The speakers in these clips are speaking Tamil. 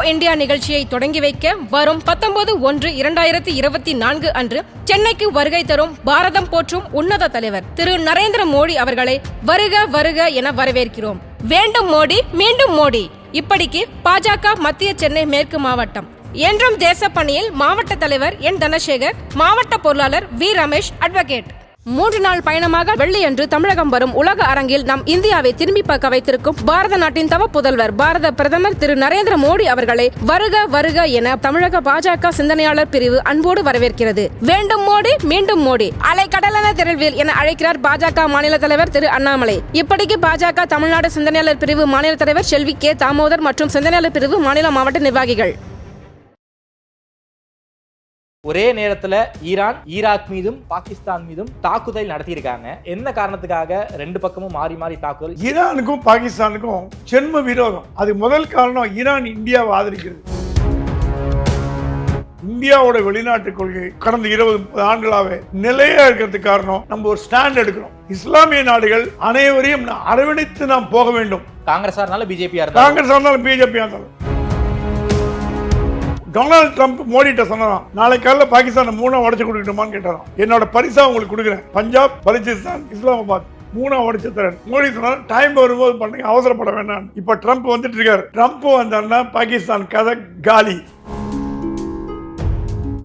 இந்தியா நிகழ்ச்சியை தொடங்கி வைக்க வரும் 19/1/2024 அன்று சென்னைக்கு வருகை தரும் பாரதம் போற்றும் உன்னத தலைவர் திரு நரேந்திர மோடி அவர்களை வருக வருக என வரவேற்கிறோம். வேண்டும் மோடி, மீண்டும் மோடி. இப்படிக்கு பாஜக மத்திய சென்னை மேற்கு மாவட்டம் என்றும் தேசப்பணியில் மாவட்ட தலைவர் என் தனசேகர், மாவட்ட பொருளாளர் வி ரமேஷ், அட்வொகேட். 3 நாள் பயணமாக வெள்ளியன்று தமிழகம் வரும் உலக அரங்கில் நம் இந்தியாவை திரும்பி பார்க்க வைத்திருக்கும் பாரத நாட்டின் தவ புதல்வர் பாரத பிரதமர் திரு நரேந்திர மோடி அவர்களை வருக வருக என தமிழக பாஜக சிந்தனையாளர் பிரிவு அன்போடு வரவேற்கிறது. வேண்டும் மோடி, மீண்டும் மோடி. அலைக்கடலான திரள்வில் என அழைக்கிறார் பாஜக மாநில தலைவர் திரு அண்ணாமலை. இப்படிக்கு பாஜக தமிழ்நாடு சிந்தனையாளர் பிரிவு மாநில தலைவர் செல்வி கே தாமோதர் மற்றும் சிந்தனையாளர் பிரிவு மாநில மாவட்ட நிர்வாகிகள். ஒரே நேரத்துல ஈராக் மீதும் பாகிஸ்தான் மீதும் தாக்குதல் நடத்தியிருக்காங்க. என்ன காரணத்துக்காக ரெண்டு பக்கமும் மாறி மாறி தாக்குதல்? ஈரானுக்கும் பாகிஸ்தானுக்கும் ஜென்ம விரோதம். அது முதல் காரணம் ஈரான் இந்தியாவை ஆதரிக்கிறது. இந்தியாவோட வெளிநாட்டு கொள்கை கடந்த 20-30 ஆண்டுகளாவே நிலையா இருக்கிறதுக்கு காரணம் நம்ம ஒரு ஸ்டாண்ட் எடுக்கிறோம். இஸ்லாமிய நாடுகள் அனைவரையும் அரவணைத்து நாம் போக வேண்டும். காங்கிரஸா இருந்தாலும் பிஜேபி இருந்தாலும் டொனால்ட் ட்ரம்ப் மோடிட்ட சொன்னாராம், நாளை காலையில பாகிஸ்தான் 3 உடைச்சு கொடுக்கட்டுமான்னு கேட்டாராம். என்னோட பரிசா உங்களுக்கு கொடுக்குறேன், பஞ்சாப், பலுச்சிஸ்தான், இஸ்லாமாபாத் 3 உடைச்சு தரேன். மோடி சொன்னார், டைம் வரும்போது பண்ணுங்க, அவசரப்பட வேண்டாம். இப்ப ட்ரம்ப் வந்துட்டு இருக்காரு. ட்ரம்ப் வந்தாருன்னா பாகிஸ்தான் கதை காலி.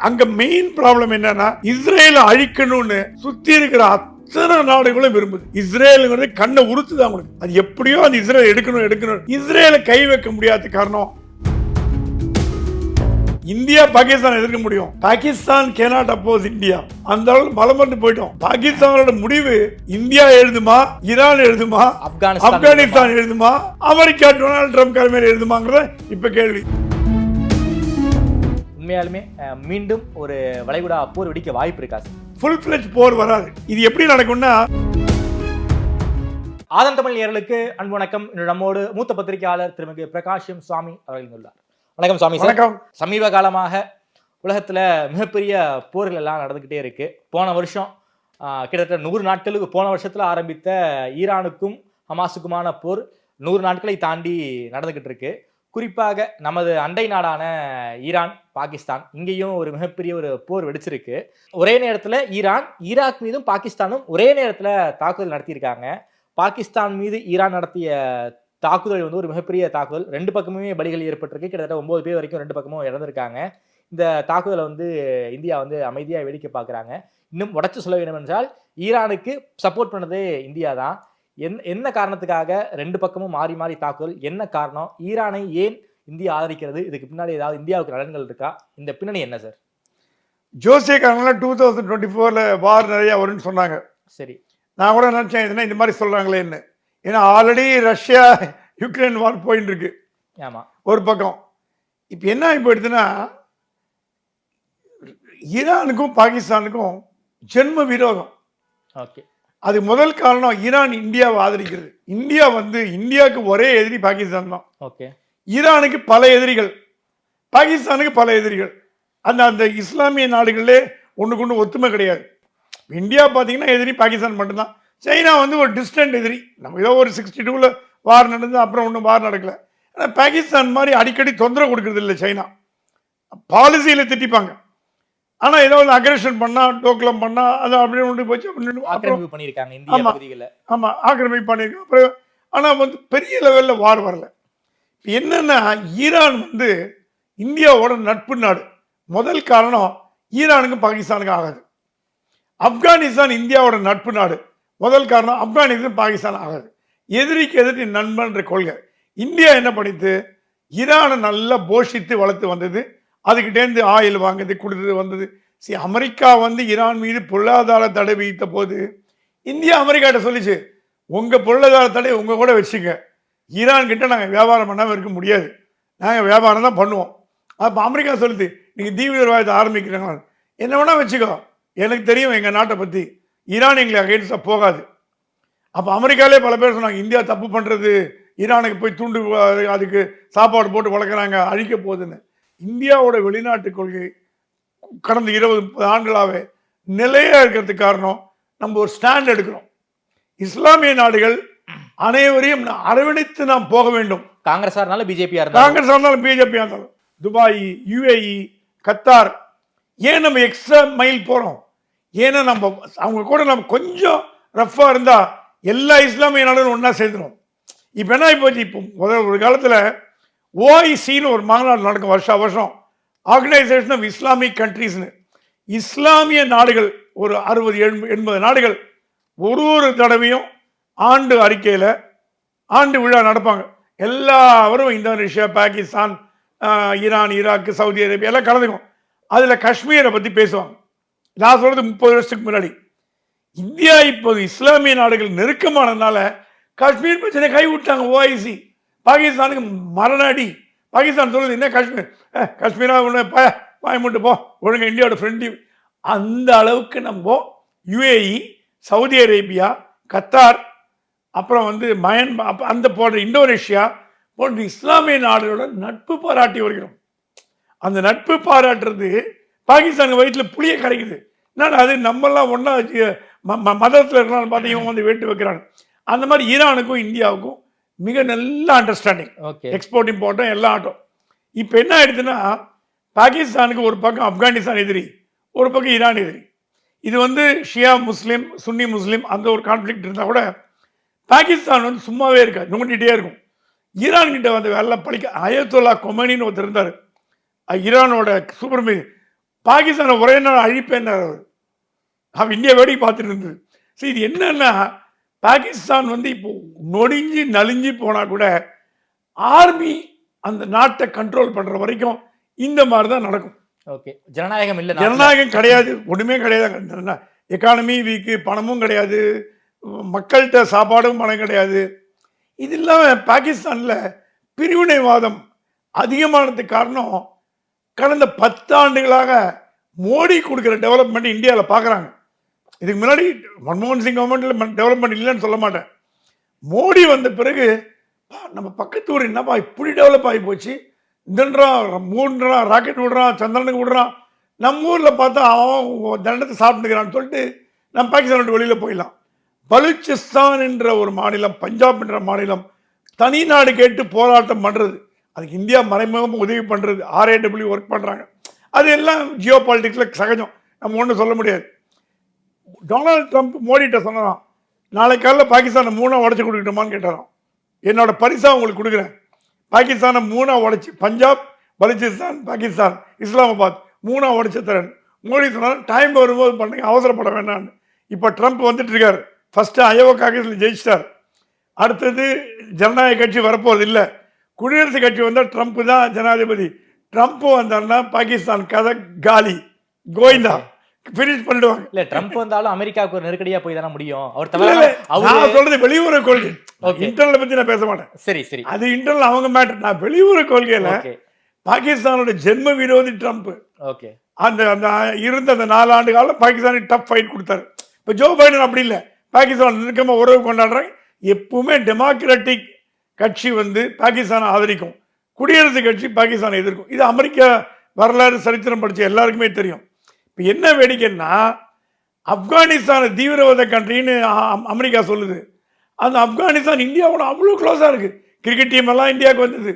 அங்க மெயின் ப்ராப்ளம் என்னன்னா, இஸ்ரேலை அழிக்கணும்னு சுத்தி இருக்கிற அத்தனை நாடுகளும் விரும்புது. இஸ்ரேலுங்கிறது கண்ணை உறுத்துது அவங்களுக்கு. அது எப்படியோ அந்த இஸ்ரேல் எடுக்கணும். இஸ்ரேலை கை வைக்க முடியாத காரணம் இந்தியா பாகிஸ்தான் எதிர்க்க முடியும். Pakistan cannot oppose India. அந்த அளவுக்கு பலம் வந்து போயிட்டோம். பாகிஸ்தானோட முடிவு இந்தியா எழுதுமா, ஈரான் எழுதுமா, ஆப்கானிஸ்தான் எழுதுமா, அமெரிக்கா டொனால்ட் ட்ரம்ப் தலைமையில் எழுதுமாங்கிறத இப்ப கேள்வி. உண்மையாலுமே மீண்டும் ஒரு வளைகுடா போர் வெடிக்க வாய்ப்பு இருக்கா? ஃபுல் ஃபிளெஜ் போர் வராது. இது எப்படி நடக்கும்னா, ஆதன் தமிழ் நேயர்களுக்கு அன்பு வணக்கம். நம்மோடு மூத்த பத்திரிகையாளர் திருமிகு பிரகாஷம் சுவாமி அவர்கள் உள்ளார். வணக்கம் சுவாமி. வணக்கம். சமீப காலமாக உலகத்துல மிகப்பெரிய போர்கள் எல்லாம் நடந்துகிட்டே இருக்கு. போன வருஷம் கிட்டத்தட்ட 100 நாட்களுக்கு போன வருஷத்துல ஆரம்பித்த ஈரானுக்கும் ஹமாஸுக்குமான போர் 100 நாட்களை தாண்டி நடந்துகிட்டு இருக்கு. குறிப்பாக நமது அண்டை நாடான ஈரான், பாகிஸ்தான் இங்கேயும் ஒரு மிகப்பெரிய ஒரு போர் வெடிச்சிருக்கு. ஒரே நேரத்துல ஈராக் மீதும் பாகிஸ்தானும் ஒரே நேரத்துல தாக்குதல் நடத்தியிருக்காங்க. பாகிஸ்தான் மீது ஈரான் நடத்திய தாக்குதல் வந்து ஒரு மிகப்பெரிய தாக்குதல். 2 பக்கமுமே பலிகள் ஏற்பட்டிருக்கு. கிட்டத்தட்ட 9 பேர் வரைக்கும் 2 பக்கமும் இறந்திருக்காங்க. இந்த தாக்குதலை வந்து இந்தியா வந்து அமைதியாக வேடிக்கை பார்க்குறாங்க. இன்னும் உடச்சு சொல்ல வேண்டும் என்றால், ஈரானுக்கு சப்போர்ட் பண்ணதே இந்தியா தான். என்ன காரணத்துக்காக 2 பக்கமும் மாறி மாறி தாக்குதல்? என்ன காரணம்? ஈரானை ஏன் இந்தியா ஆதரிக்கிறது? இதுக்கு பின்னாடி ஏதாவது இந்தியாவுக்கு நலன்கள் இருக்கா? இந்த பின்னணி என்ன சார்? ஜோசியக்காரங்கள 2024 வார் நிறைய வரும்னு சொன்னாங்க. சரி, நான் கூட நினைச்சேன் இதுனா இந்த மாதிரி சொல்றாங்களேன்னு. ஏன்னா ஆல்ரெடி ரஷ்யா யுக்ரைன் வார் போயிட்டு இருக்கு. ஆமா, ஒரு பக்கம். இப்ப என்ன ஆகி போயிடுதுன்னா, ஈரானுக்கும் பாகிஸ்தானுக்கும் ஜென்ம விரோதம். ஓகே, அது முதல் காரணம் ஈரான் இந்தியாவை ஆதரிக்கிறது. இந்தியா வந்து இந்தியாவுக்கு ஒரே எதிரி பாகிஸ்தான் தான். ஓகே, ஈரானுக்கு பல எதிரிகள், பாகிஸ்தானுக்கு பல எதிரிகள். அந்த இஸ்லாமிய நாடுகளிலே ஒண்ணுக்கு ஒன்று ஒத்துமை கிடையாது. இந்தியா பார்த்தீங்கன்னா எதிரி பாகிஸ்தான் மட்டும்தான். சைனா வந்து ஒரு டிஸ்டன்ட் எதிரி. நம்ம ஏதோ ஒரு 62 வார் நடந்து அப்புறம் ஒன்றும் வார் நடக்கல. ஆனால் பாகிஸ்தான் மாதிரி அடிக்கடி தொந்தரவு கொடுக்கறது இல்லை. சைனா பாலிசியில் திட்டிப்பாங்க. ஆனால் ஏதோ ஒரு அக்ரெஷன் பண்ணா, டோக்லம் பண்ணா, அது அப்படியே ஒன்று போச்சு. ஆக்கிரமிப்பு பண்ணியிருக்காங்க இந்திய பகுதிகளை. ஆமாம், ஆக்கிரமிப்பு பண்ணியிருக்காங்க. அப்புறம் ஆனால் வந்து பெரிய லெவலில் வார் வரல. என்னன்னா, ஈரான் வந்து இந்தியாவோட நட்பு நாடு. முதல் காரணம் ஈரானுக்கும் பாகிஸ்தானுக்கும் ஆகாது. ஆப்கானிஸ்தான் இந்தியாவோட நட்பு நாடு. முதல் காரணம் ஆப்கானிஸ்தான் பாகிஸ்தான் ஆகாது. எதிரிக்கு எதிரி நண்பன்ற கொள்கை. இந்தியா என்ன பண்ணிட்டு ஈரானை நல்லா போஷித்து வளர்த்து வந்தது. அதுக்கிட்டேருந்து ஆயில் வாங்குது, கொடுத்தது வந்தது. சரி, அமெரிக்கா வந்து ஈரான் மீது பொருளாதார தடை விதித்த போது இந்தியா அமெரிக்காட்ட சொல்லிச்சு, உங்க பொருளாதார தடை உங்க கூட வச்சுங்க, ஈரான் கிட்ட நாங்கள் வியாபாரம் பண்ணாமல் இருக்க முடியாது, நாங்கள் வியாபாரம் தான் பண்ணுவோம். அப்போ அமெரிக்கா சொல்லுது, நீங்கள் தீவிரவாதத்தை ஆரம்பிக்கிறாங்களா, என்ன வேணா வச்சுக்கோ, எனக்கு தெரியும் எங்கள் நாட்டை பற்றி, ஈரான் எங்களை அகைன்ஸ்டாக போகாது. அப்போ அமெரிக்காலே பல பேர் சொன்னாங்க, இந்தியா தப்பு பண்ணுறது, ஈரானுக்கு போய் தூண்டு, அதுக்கு சாப்பாடு போட்டு வளர்க்குறாங்க, அழிக்க போகுதுன்னு. இந்தியாவோட வெளிநாட்டு கொள்கை கடந்த 20-30 ஆண்டுகளாகவே நிலையா இருக்கிறதுக்கு காரணம் நம்ம ஒரு ஸ்டாண்ட் எடுக்கிறோம். இஸ்லாமிய நாடுகள் அனைவரையும் அரவணைத்து நாம் போக வேண்டும். காங்கிரஸா இருந்தாலும் பிஜேபியா இருந்தாலும் துபாய், UAE, கத்தார். ஏன் நம்ம எக்ஸ்ட்ரா மைல் போறோம்? ஏன்னா நம்ம அவங்க கூட நம்ம கொஞ்சம் ரஃபா இருந்தா எல்லா இஸ்லாமிய நாடுகளும் ஒன்னா சேர்ந்துடும். இப்ப என்ன போச்சு, இப்போ முதல் ஒரு காலத்துல OICன்னு ஒரு மாநாடு நடக்கும் வருஷம், ஆர்கனைசேஷன் ஆஃப் இஸ்லாமிக் கண்ட்ரீஸ்னு. இஸ்லாமிய நாடுகள் ஒரு 60-80 நாடுகள் ஒரு தடவையும் ஆண்டு அறிக்கையில ஆண்டு விழா நடப்பாங்க. எல்லாரும் Indonesia, Pakistan, Iran, Iraq, Saudi Arabia எல்லாம் கலந்துக்கும். அதுல காஷ்மீரை பத்தி பேசுவாங்க. நான் சொல்றது 30 வருஷத்துக்கு முன்னாடி. இந்தியா இப்போது இஸ்லாமிய நாடுகள் நெருக்கமானதுனால காஷ்மீர் பிரச்சனை கை விட்டாங்க. OIC பாகிஸ்தானுக்கு மரண அடி. பாகிஸ்தான் சொல்லுது, என்ன காஷ்மீர், காஷ்மீரா பாயமுட்டு போ, ஒழுங்கு இந்தியாவோட ஃப்ரெண்ட்லி. அந்த அளவுக்கு நம்ம UAE, சவுதி அரேபியா, கத்தார், அப்புறம் அந்த போன்ற இந்தோனேஷியா போன்ற இஸ்லாமிய நாடுகளோட நட்பு பாராட்டி வருகிறோம். அந்த நட்பு பாராட்டுறது பாகிஸ்தான் வயிற்றில் புளிய கிடைக்குது. என்னடா அது, நம்மெல்லாம் ஒன்னா மதத்தில் இருக்கணும் பார்த்து இவங்க வேட்டு வைக்கிறாங்க. அந்த மாதிரி ஈரானுக்கும் இந்தியாவுக்கும் மிக நல்ல அண்டர்ஸ்டாண்டிங், எக்ஸ்போர்ட் இம்போர்ட்டும் எல்லாம் ஆட்டும். இப்போ என்ன ஆயிடுச்சுன்னா, பாகிஸ்தானுக்கு ஒரு பக்கம் ஆப்கானிஸ்தான் எதிரி, ஒரு பக்கம் ஈரான் எதிரி. இது ஷியா முஸ்லீம், சுன்னி முஸ்லீம் அந்த ஒரு கான்ஃப்ளிக்ட் இருந்தால் கூட பாகிஸ்தான் சும்மாவே இருக்காது, நோண்டிகிட்டே இருக்கும். ஈரான் கிட்ட வேலை பழிக்க அயத்துல்லா கொமேனின்னு ஒருத்தர் இருந்தார், ஈரானோட சூப்பர் மீ. பாகிஸ்தானை ஒரே நாள் அழிப்பேன்னார் அவர். அவன் இந்தியா வேடிக்கை பார்த்துட்டு இருந்தது. சரி, இது என்னன்னா, பாகிஸ்தான் இப்போ நொடிஞ்சு நலிஞ்சு போனா கூட ஆர்மி அந்த நாட்டை கண்ட்ரோல் பண்ற வரைக்கும் இந்த மாதிரி தான் நடக்கும். ஓகே, ஜனநாயகம் இல்லை, ஜனநாயகம் கிடையாது, ஒண்ணுமே கிடையாது. எக்கானமி வீக்கு, பணமும் கிடையாது, மக்கள்கிட்ட சாப்பாடும் பணம் கிடையாது. இது இல்லாம பாகிஸ்தான்ல பிரிவினைவாதம் அதிகமானதுக்கு காரணம் கடந்த 10 ஆண்டுகளாக மோடி கொடுக்குற டெவலப்மெண்ட் இந்தியாவில் பார்க்குறாங்க. இதுக்கு முன்னாடி மன்மோகன் சிங் கவர்மெண்ட்ல டெவலப்மெண்ட் இல்லைன்னு சொல்ல மாட்டேன். மோடி வந்த பிறகு நம்ம பக்கத்து ஊர் என்னப்பா இப்படி டெவலப் ஆகி போச்சு, மூன்றான் ராக்கெட் விடுறான், சந்திரனுக்கு விடுறான், நம்ம ஊரில் பார்த்தா அவன் தண்டத்தை சாப்பிட்டுக்கிறான்னு சொல்லிட்டு நம்ம பாகிஸ்தான் வெளியில் போயிடலாம். பலுச்சிஸ்தான் என்ற ஒரு மாநிலம், பஞ்சாப் என்ற மாநிலம் தனி நாடு கேட்டு போராட்டம் பண்ணுறது, அதுக்கு இந்தியா மறைமுகமாக உதவி பண்ணுறது, RAW ஒர்க் பண்ணுறாங்க. அது எல்லாம் ஜியோ பாலிட்டிக்ஸில் சகஜம், நம்ம ஒன்றும் சொல்ல முடியாது. டொனால்டு ட்ரம்ப் மோடிகிட்ட சொன்னான், நாளைக்கு காலையில் பாகிஸ்தானை 3 உடச்சி கொடுக்கட்டுமான்னு கேட்டாராம். என்னோட பரிசாக உங்களுக்கு கொடுக்குறேன், பாகிஸ்தானை 3 உடச்சி, பஞ்சாப், பலுச்சிஸ்தான், பாகிஸ்தான், இஸ்லாமாபாத் 3 உடச்சி தரேன். மோடி சொன்னார், டைம் வரும்போது பண்ணுங்க, அவசரப்பட வேண்டான்னு. இப்போ ட்ரம்ப் வந்துட்டு இருக்காரு. ஃபர்ஸ்ட் அயோவா காங்கிரஸில் ஜெயிச்சிட்டார். அடுத்தது ஜனநாயக கட்சி வரப்போறது இல்லை, குடியரசுக் கட்சி வந்தால் ட்ரம்ப் தான் ஜனாதிபதி. ட்ரம்ப் வந்தாருன்னா பாகிஸ்தான் கதை காலி, கோவிந்தா, பினிஷ் பண்ணிடுவாங்க. இல்ல, ட்ரம்ப் வந்தாலும் அமெரிக்காவுக்கு ஒரு நெருக்கடியா போய் தானே முடியும். நான் சொல்றது வெளியுறவு கொள்கை, இன்டர்னல் பத்தி நான் பேச மாட்டேன். சரி சரி, அது இன்டர்னல் அவங்க மேட்டர். நான் வெளியுறவு கொள்கையில பாகிஸ்தானோட ஜென்ம விரோதி ட்ரம்ப். ஓகே, அந்த இருந்த அந்த 4 ஆண்டு காலம் பாகிஸ்தானுக்கு டஃப் ஃபைட் கொடுத்தாரு. இப்போ ஜோ பைடன் அப்படி இல்லை, பாகிஸ்தான் நெருக்கமா உறவு கொண்டாடுறாங்க. எப்பவுமே டெமோக்ராட்டிக் கட்சி பாகிஸ்தானை ஆதரிக்கும், குடியரசுக் கட்சி பாகிஸ்தானை எதிர்க்கும். இது அமெரிக்கா வரலாறு சரித்திரம் படிச்ச எல்லாருக்குமே தெரியும். இப்போ என்ன வேடிக்கைன்னா, ஆப்கானிஸ்தான் தீவிரவாத கண்ட்ரின்னு அமெரிக்கா சொல்லுது. அந்த ஆப்கானிஸ்தான் இந்தியாவோட அவ்வளோ க்ளோஸாக இருக்கு. கிரிக்கெட் டீம் எல்லாம் இந்தியாவுக்கு வந்தது.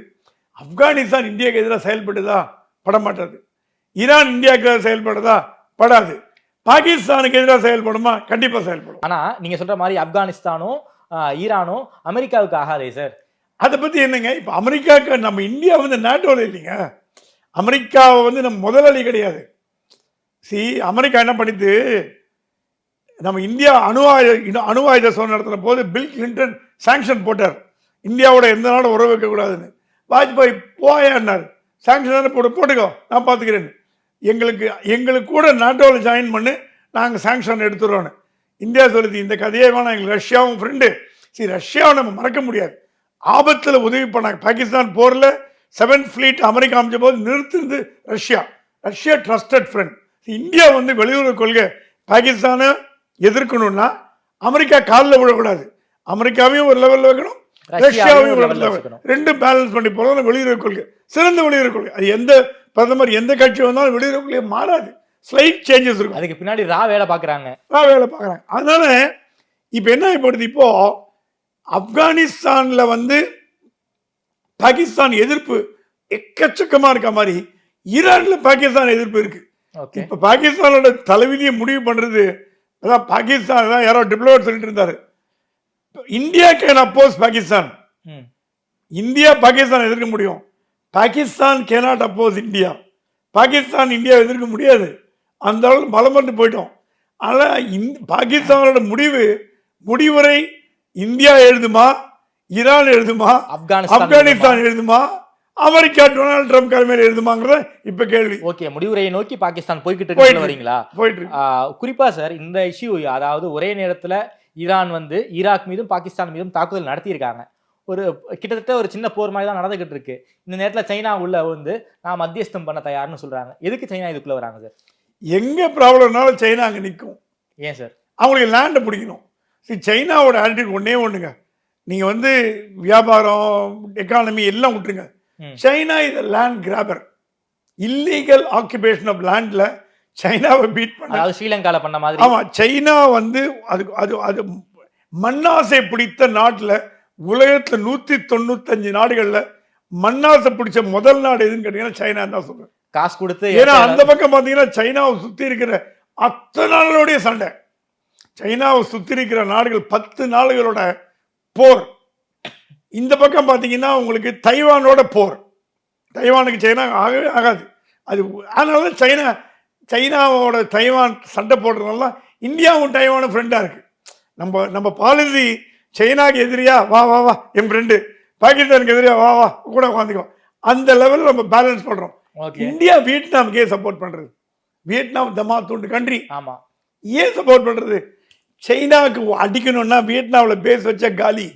ஆப்கானிஸ்தான் இந்தியாவுக்கு எதிராக செயல்படுதா? பட மாட்டாது. ஈரான் இந்தியாவுக்கு எதிராக செயல்படுதா? படாது. பாகிஸ்தானுக்கு எதிராக செயல்படுமா? கண்டிப்பா செயல்படும். ஆனா நீங்க சொல்ற மாதிரி ஆப்கானிஸ்தானும் ஈரானும் அமெரிக்காவுக்கு ஆகாதே சார். அதை பத்தி என்னங்க, இப்ப அமெரிக்காவுக்கு நம்ம இந்தியா நேட்டோல இல்லைங்க. அமெரிக்காவை நம்ம முதலாளி கிடையாது. அமெரிக்கா என்ன பண்ணிட்டு, நம்ம இந்தியா அணு ஆயுத சோதனை நடத்தின போது பில் கிளின்டன் சாங்ஷன் போட்டார், இந்தியாவோட எந்த நாடும் உறவு வைக்க கூடாதுன்னு. வாஜ்பாய் போயான்னாரு, சாங்ஷன் போட்டுக்கோ நான் பார்த்துக்கிறேன், எங்களுக்கு கூட நாட்டோவில் ஜாயின் பண்ணு, நாங்கள் சாங்ஷன் எடுத்துடுறோன்னு. இந்தியா சொல்லுது, இந்த கதையே வேணாம், எங்களுக்கு ரஷ்யாவும் ஃப்ரெண்டு. ரஷ்யாவை நம்ம மறக்க முடியாது, ஆபத்தில் உதவி பண்ணாங்க. பாகிஸ்தான் போரில் 7th Fleet அமெரிக்கா அமைச்ச போது நிறுத்துறது ரஷ்யா ட்ரஸ்டட் ஃப்ரெண்ட். இந்தியா வெளியுறவு கொள்கை, பாகிஸ்தானை எதிர்க்கணும்னா அமெரிக்கா காலில் விழக்கூடாது, அமெரிக்காவையும் ஒரு லெவலில் வைக்கணும், ரஷ்யாவையும் ஒரு லெவலில் வைக்கணும். ரெண்டும் பேலன்ஸ் பண்ணி போகிறது வெளியுறவு கொள்கை, சிறந்த வெளியுறவு கொள்கை. அது எந்த பிரதமர் எந்த கட்சி வந்தாலும் வெளியுறவு கொள்கை மாறாது, ஸ்லைட் சேஞ்சஸ் இருக்கும். அதுக்கு பின்னாடி வேலை பார்க்குறாங்க. அதனால இப்போ என்ன ஆகிப்படுது, இப்போ ஆப்கானிஸ்தானில் பாகிஸ்தான் எதிர்ப்பு எக்கச்சக்கமா இருக்க மாதிரி ஈரான்ல பாகிஸ்தான் எதிர்ப்பு இருக்கு. ஓகே இப்ப பாகிஸ்தானோட தலைவிதியை முடிவு பண்றது அதான் பாகிஸ்தான் தான் யாரோ டிப்ளமேட் சொல்லிட்டு இருந்தாரு. இந்தியா கேன் அப்போஸ் பாகிஸ்தான். ம் இந்தியா பாகிஸ்தான் எதிர்க்க முடியும். பாகிஸ்தான் கேனாட் அப்போஸ் இந்தியா. பாகிஸ்தான் இந்தியா எதிர்க்க முடியாது. அந்த அளவுக்கு பலம் பண்ணி போயிட்டோம். ஆனால் பாகிஸ்தானோட முடிவுரை இந்தியா எழுதுமா, ஈரான் எழுதுமா, ஆப்கானிஸ்தான் எழுதுமா, அமெரிக்கா டொனால்டு ட்ரம்ப் தலைமையில் எழுதுமாங்கிறத இப்ப கேள்வி. ஓகே முடிவுரையை நோக்கி பாகிஸ்தான் போய்கிட்டு இருக்கு வரீங்களா? போயிட்டு இருக்கு. குறிப்பா சார் இந்த இஷ்யூ, அதாவது ஒரே நேரத்துல ஈரான் வந்து ஈராக் மீதும் பாகிஸ்தான் மீதும் தாக்குதல் நடத்தியிருக்காங்க. ஒரு கிட்டத்தட்ட ஒரு சின்ன போர் மாதிரி தான் நடந்துகிட்டு இருக்கு. இந்த நேரத்துல சைனா உள்ள வந்து நான் மத்தியஸ்தம் பண்ண தயார்னு சொல்றாங்க. எதுக்கு சைனா இதுக்குள்ள வராங்க சார்? எங்க ப்ராப்ளம்னாலும் சைனா அங்க நிற்கும். ஏன் சார்? அவங்களுக்கு லேண்டை பிடிக்கணும். சைனாவோட ஆட்டிடியூட் ஒன்னே ஒண்ணுங்க, நீங்க வந்து வியாபாரம் எக்கானமி எல்லாம் விட்டுருங்க. China is land grabber. Illegal occupation of லேண்ட்ல சைனாவை பீட் பண்ண, ஸ்ரீலங்கால பண்ண மாதிரி. ஆமா, சைனா வந்து அது மண்ணாசை பிடித்த நாட்டுல உலகத்துல 195 நாடுகள்ல மண்ணாசை பிடிச்ச முதல் நாடு எதுன்னு கேட்டீங்கன்னா சைனா தான் சொல்றேன். காசு கொடுத்து. ஏன்னா அந்த பக்கம் பாத்தீங்கன்னா சைனாவை சுத்தி இருக்கிற அத்தனை நாடுகளுடைய சண்டை, சைனாவை சுத்தி இருக்கிற நாடுகள் 10 நாடுகளோட போர். இந்த பக்கம் பாத்தீங்கன்னா உங்களுக்கு தைவானோட போர். தைவானுக்கு சைனா ஆகவே ஆகாது. அது அதனால சைனாவோட தைவான் சண்டை போடுறதுனால இந்தியாவும் தைவானும் ஃப்ரெண்டா இருக்கு. நம்ம பாலிசி சைனாக்கு எதிரியா வா வா வா என் ஃப்ரெண்டு, பாகிஸ்தானுக்கு எதிரியா வா வா கூட உட்காந்துக்கோ, அந்த லெவலில் நம்ம பேலன்ஸ் பண்றோம். இந்தியா வியட்நாமுக்கே சப்போர்ட் பண்றது. வியட்நாம் தமா தூண்டு கண்ட்ரி. ஆமா, ஏன் சப்போர்ட் பண்றது? சைனாவுக்கு அடிக்கணும்னா வியட்நாமில் பேஸ் வச்ச காலி.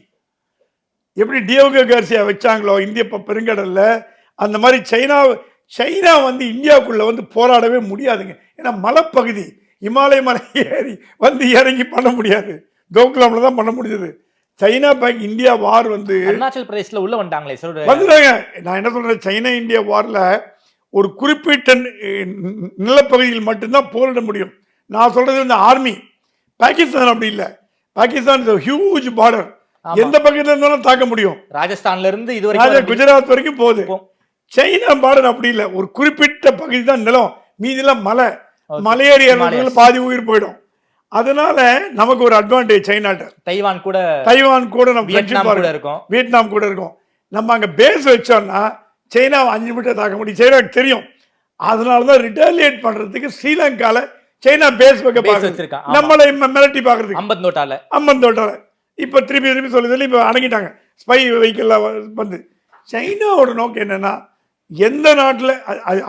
எப்படி டியோகோ கார்சியா வச்சாங்களோ இந்திய பெருங்கடல்ல, அந்த மாதிரி சைனா வந்து இந்தியாவுக்குள்ள வந்து போராடவே முடியாதுங்க. ஏன்னா மலைப்பகுதி, இமாலய மலை ஏறி வந்து இறங்கி பண்ண முடியாது. தோக்லாம்ல தான் பண்ண முடிஞ்சது. சைனா பேக் இந்தியா வார் வந்து அருணாச்சல் பிரதேசல உள்ள வந்தாங்களே வந்துட்டாங்க. நான் என்ன சொல்றேன், சைனா இந்தியா வார்ல ஒரு குறிப்பிட்ட நிலப்பகுதியில் மட்டும்தான் போரிட முடியும். நான் சொல்றது இந்த ஆர்மி. பாகிஸ்தான் அப்படி இல்லை. பாகிஸ்தான் ஹியூஜ் பார்டர், எந்த பக்கத்துல இருந்தாலும் தாக்க முடியும். ராஜஸ்தான்ல இருந்து இதுவரைக்கும் குஜராத் வரைக்கும் போகுது. சைனா பார்டர் அப்படி இல்லை, ஒரு குறிப்பிட்ட பகுதி தான் நிலம், மீதிலாம் மலையேறி பாதி உயிர் போயிடும். அதனால நமக்கு ஒரு அட்வான்டேஜ் சைனாட்ட. தைவான் கூட நம்ம வியட்நாம் கூட இருக்கும். நம்ம அங்க பேஸ் வச்சோம்னா சைனாவை 5 நிமிஷம் தாக்க முடியும். சைனாக்கு தெரியும். அதனாலதான் ரிட்டாலியேட் பண்றதுக்கு ஸ்ரீலங்கால சைனா பேஸ் வைக்க பாக்குறாங்க, நம்மளை மிரட்டி பாக்குறதுக்கு. அம்பந்தோட்டால இப்ப திருப்பி சொல்லி இப்ப அடங்கிட்டாங்க. ஸ்பை வெஹிக்கிள் வந்து சைனாவோட நோக்கம் என்னன்னா, எந்த நாட்டுல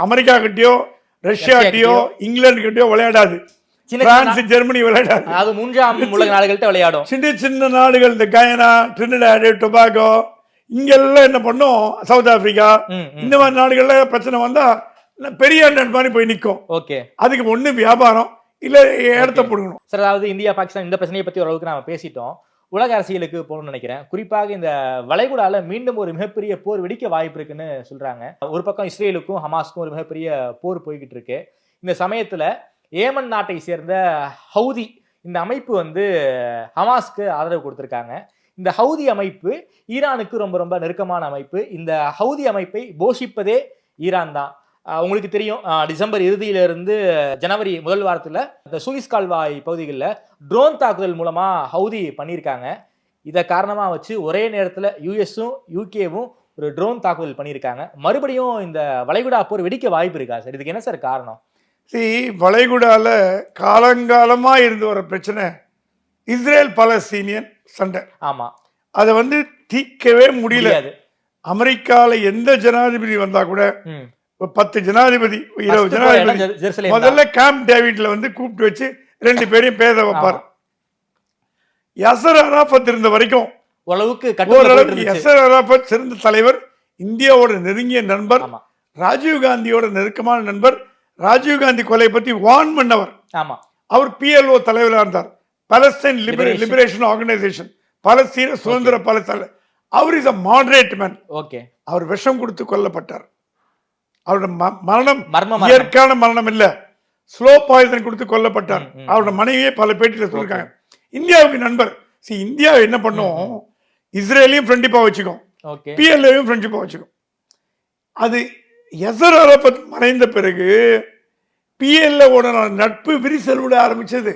அமெரிக்கா கிட்டயோ ரஷ்யா கிட்டயோ இங்கிலாந்து கிட்டயோ விளையாடாது, பிரான்ஸ் ஜெர்மனி விளையாடாது, அது மூன்றாம் உலக நாடுகள்கிட்ட விளையாடும். சின்ன நாடுகள், இந்த கயனா, ட்ரினிடாட், டொபாகோ, இங்கெல்லாம் என்ன பண்ணும், சவுத் ஆப்பிரிக்கா, இந்த மாதிரி நாடுகள்ல பிரச்சனை வந்தா பெரிய மாதிரி போய் நிற்கும். ஓகே, அதுக்கு ஒண்ணு வியாபாரம் இல்ல இடத்த போடணும் சார். அதாவது இந்தியா பாகிஸ்தான் இந்த பிரச்சனையை பத்தி ஓரளவுக்கு நாம பேசிட்டோம். உலக அரசியலுக்கு போகணும்னு நினைக்கிறேன். குறிப்பாக இந்த வளைகுடால மீண்டும் ஒரு மிகப்பெரிய போர் வெடிக்க வாய்ப்பு இருக்குன்னு சொல்றாங்க. ஒரு பக்கம் இஸ்ரேலுக்கும் ஹமாஸ்க்கும் ஒரு மிகப்பெரிய போர் போய்கிட்டு இருக்கு. இந்த சமயத்துல ஏமன் நாட்டை சேர்ந்த ஹவுதி இந்த அமைப்பு வந்து ஹமாஸ்க்கு ஆதரவு கொடுத்திருக்காங்க. இந்த ஹவுதி அமைப்பு ஈரானுக்கு ரொம்ப ரொம்ப நெருக்கமான அமைப்பு. இந்த ஹவுதி அமைப்பை போஷிப்பதே ஈரான் தான். உங்களுக்கு தெரியும், டிசம்பர் இறுதியிலிருந்து ஜனவரி முதல் வாரத்தில் இந்த சூயிஸ் கால்வாய் பகுதிகளில் ட்ரோன் தாக்குதல் மூலமா ஹவுதி பண்ணியிருக்காங்க. இதை காரணமா வச்சு ஒரே நேரத்தில் யுஎஸும் யூகேவும் ஒரு ட்ரோன் தாக்குதல் பண்ணியிருக்காங்க. மறுபடியும் இந்த வளைகுடா போர் வெடிக்க வாய்ப்பு இருக்கா சார்? இதுக்கு என்ன சார் காரணம்? வளைகுடால காலங்காலமா இருந்து வர பிரச்சனை இஸ்ரேல் பாலஸ்தீனியன் சண்டை. ஆமா, அதை வந்து தீர்க்கவே முடியல. அமெரிக்கால எந்த ஜனாதிபதி வந்தா கூட 10 ஜனாதிபதி 20 ஜனாதிபதி முதல்ல கேம்ப் டேவிட்ல வந்து கூப்பிட்டு வச்சு 2 பேரையும் பேச வைப்பார். யசர் அராஃபத் இருந்த வரைக்கும் ஓரளவுக்கு யசர் அராஃபத் சிறந்த தலைவர், இந்தியாவோட நெருங்கிய நண்பர், ராஜீவ் காந்தியோட நெருக்கமான நண்பர், ராஜீவ் காந்தி கொலை பத்தி வார்ன் பண்ணவர். அவர் PLO தலைவராக இருந்தார், பாலஸ்தீன் லிபரேஷன் ஆர்கனைசேஷன், பாலஸ்தீன சுதந்திர பாலஸ்தீன. அவர் இஸ் a moderate man. அவர் விஷம் கொடுத்து கொல்லப்பட்டார். அவரோட மரணம் இயற்கையான மரணம் இல்ல, ஸ்லோ பாய்சன் கொடுத்து கொல்லப்பட்டார். அவரோட மனைவியே பல பேட்டியில சொல்லிருக்காங்க. இந்தியாவுக்கு நண்பர். இந்தியா என்ன பண்ணும், இஸ்ரேலையும் ஃப்ரெண்டிப்பா வச்சுக்கும், PLOவையும் ஃப்ரெண்ட்ஷிப்பா வச்சுக்கும். அது யசர் அரபத் மறைந்த பிறகு PLOட நட்பு விரிசல் விட ஆரம்பிச்சது.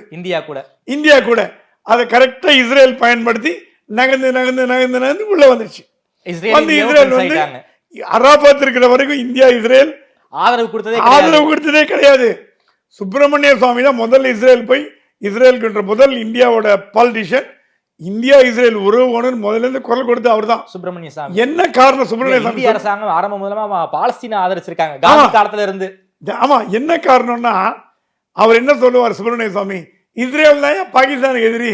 இந்தியா கூட அதை கரெக்டா இஸ்ரேல் பயன்படுத்தி நகர்ந்து நகர்ந்து நகர்ந்து நகர்ந்து உள்ள வந்துருச்சு. வந்து இஸ்ரேல் வந்து அரபாத் இருக்கிற வரைக்கும் இந்தியா இஸ்ரேல் ஆதரவு கொடுத்ததே கிடையாது. சுப்பிரமணிய சுவாமி தான் முதல்ல இஸ்ரேல் போய் இஸ்ரேலுக்குன்ற முதல் இந்தியாவோட பாலிட்டிஷியன். இந்தியா இஸ்ரேல் உறவு முதல்ல இருந்து குரல் கொடுத்து அவர் தான் சுப்பிரமணிய சாமி. என்ன காரணம்? சுப்பிரமணிய சாமி அரசாங்கம் ஆரம்ப முதலமா பாலஸ்தீனை ஆதரிச்சிருக்காங்க காந்தி காலத்துல இருந்து. ஆமா, என்ன காரணம்னா அவர் என்ன சொல்லுவார் சுப்பிரமணிய சுவாமி, இஸ்ரேல் தான் பாகிஸ்தானுக்கு எதிரி,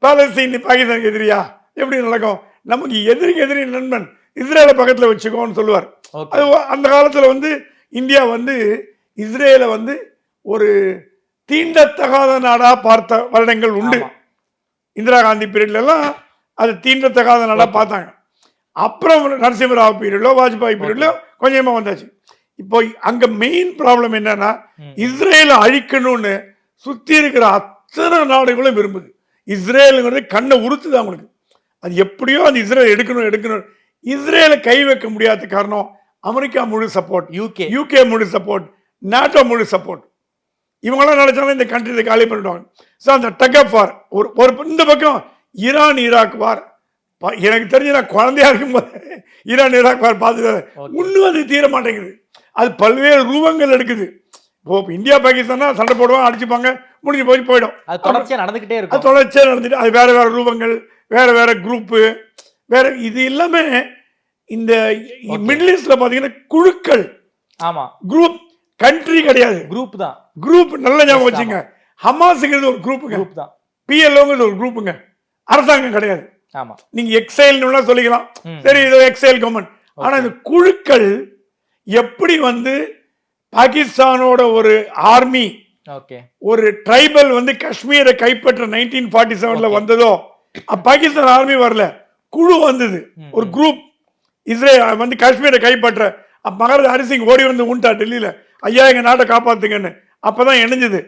பாலஸ்தீன் பாகிஸ்தானுக்கு எதிரியா? எப்படி நடக்கும்? நமக்கு எதிரி நண்பன், இஸ்ரேலை பக்கத்துல வச்சுக்கோன்னு சொல்லுவார். அது அந்த காலத்துல வந்து இந்தியா வந்து இஸ்ரேலை வந்து ஒரு தீண்டத்தகாத நாடா பார்த்த வருடங்கள் உண்டு. இந்திரா காந்தி பீரியட்ல எல்லாம் அது தீண்டத்தகாத நாடா பார்த்தாங்க. அப்புறம் நரசிம்மராவ் பீரியட்லோ வாஜ்பாய் பீரியட்லோ கொஞ்சமா வந்தாச்சு. இப்போ அங்க மெயின் ப்ராப்ளம் என்னன்னா, இஸ்ரேலை அழிக்கணும்னு சுத்தி இருக்கிற அத்தனை நாடுகளும் விரும்புது. இஸ்ரேலுங்கிறது கண்ணை உறுத்துது அவங்களுக்கு. அது எப்படியோ அந்த இஸ்ரேல் எடுக்கணும். இஸ்ரேலை கை வைக்க முடியாத காரணம் அமெரிக்கா முழு சப்போர்ட், யூகே முழு சப்போர்ட், நாட்டோ முழு சப்போர்ட். இவங்களாம் நினைச்சாலும் இந்த கண்ட்ரி காலி பண்ணிடுவாங்க. ஸோ அந்த டக் ஆஃப் வார் ஒரு இந்த பக்கம் ஈரான் ஈராக் வார், எனக்கு தெரிஞ்சு நான் குழந்தையா இருக்கும்போது ஈரான் ஈராக் வார் பார்த்து இன்னும் அது தீர மாட்டேங்குது. அது பல்வேறு ரூபங்கள் எடுக்குது. இப்போ இந்தியா பாகிஸ்தான் சண்டை போடுவாங்க, அடிச்சுப்பாங்க, முடிஞ்சு போயிடும். அது தொடர்ச்சியா நடந்துகிட்டே இருக்கும். அது தொடர்ச்சியா நடந்துட்டு அது வேற ரூபங்கள், வேற குரூப்பு, வேற. இது எல்லாமே இந்த மிடில் ஈஸ்ட்ல பாத்தீங்கன்னா குழுக்கள். ஆமா, குரூப், கண்ட்ரி கிடையாது, குரூப் தான். குரூப் நல்ல ஞாபகம் வச்சுங்க. ஹமாஸ்ங்கிறது ஒரு குரூப் தான், PLOங்கிறது ஒரு குரூப்புங்க, அரசாங்கம் கிடையாது. ஆமா, நீங்க எக்ஸைல் சொல்லிக்கலாம், சரி இது எக்ஸைல் கவர்மெண்ட். ஆனா இந்த குழுக்கள் எப்படி வந்து பாகிஸ்தானோட ஒரு ஆர்மி, ஒரு ட்ரைபல் வந்து காஷ்மீரை கைப்பற்ற 1947 வந்ததோ, பாகிஸ்தான் ஆர்மி வரல, குழு வந்தது, ஒரு குரூப். இஸ்ரேல் வந்து காஷ்மீரை கைப்பற்ற மகாராஜா ஹரிசிங் ஓடி வந்து உண்டா டெல்லியில, ஐயா எங்க நாட்டை காப்பாத்துங்கன்னு. அப்பதான் இணைஞ்சது.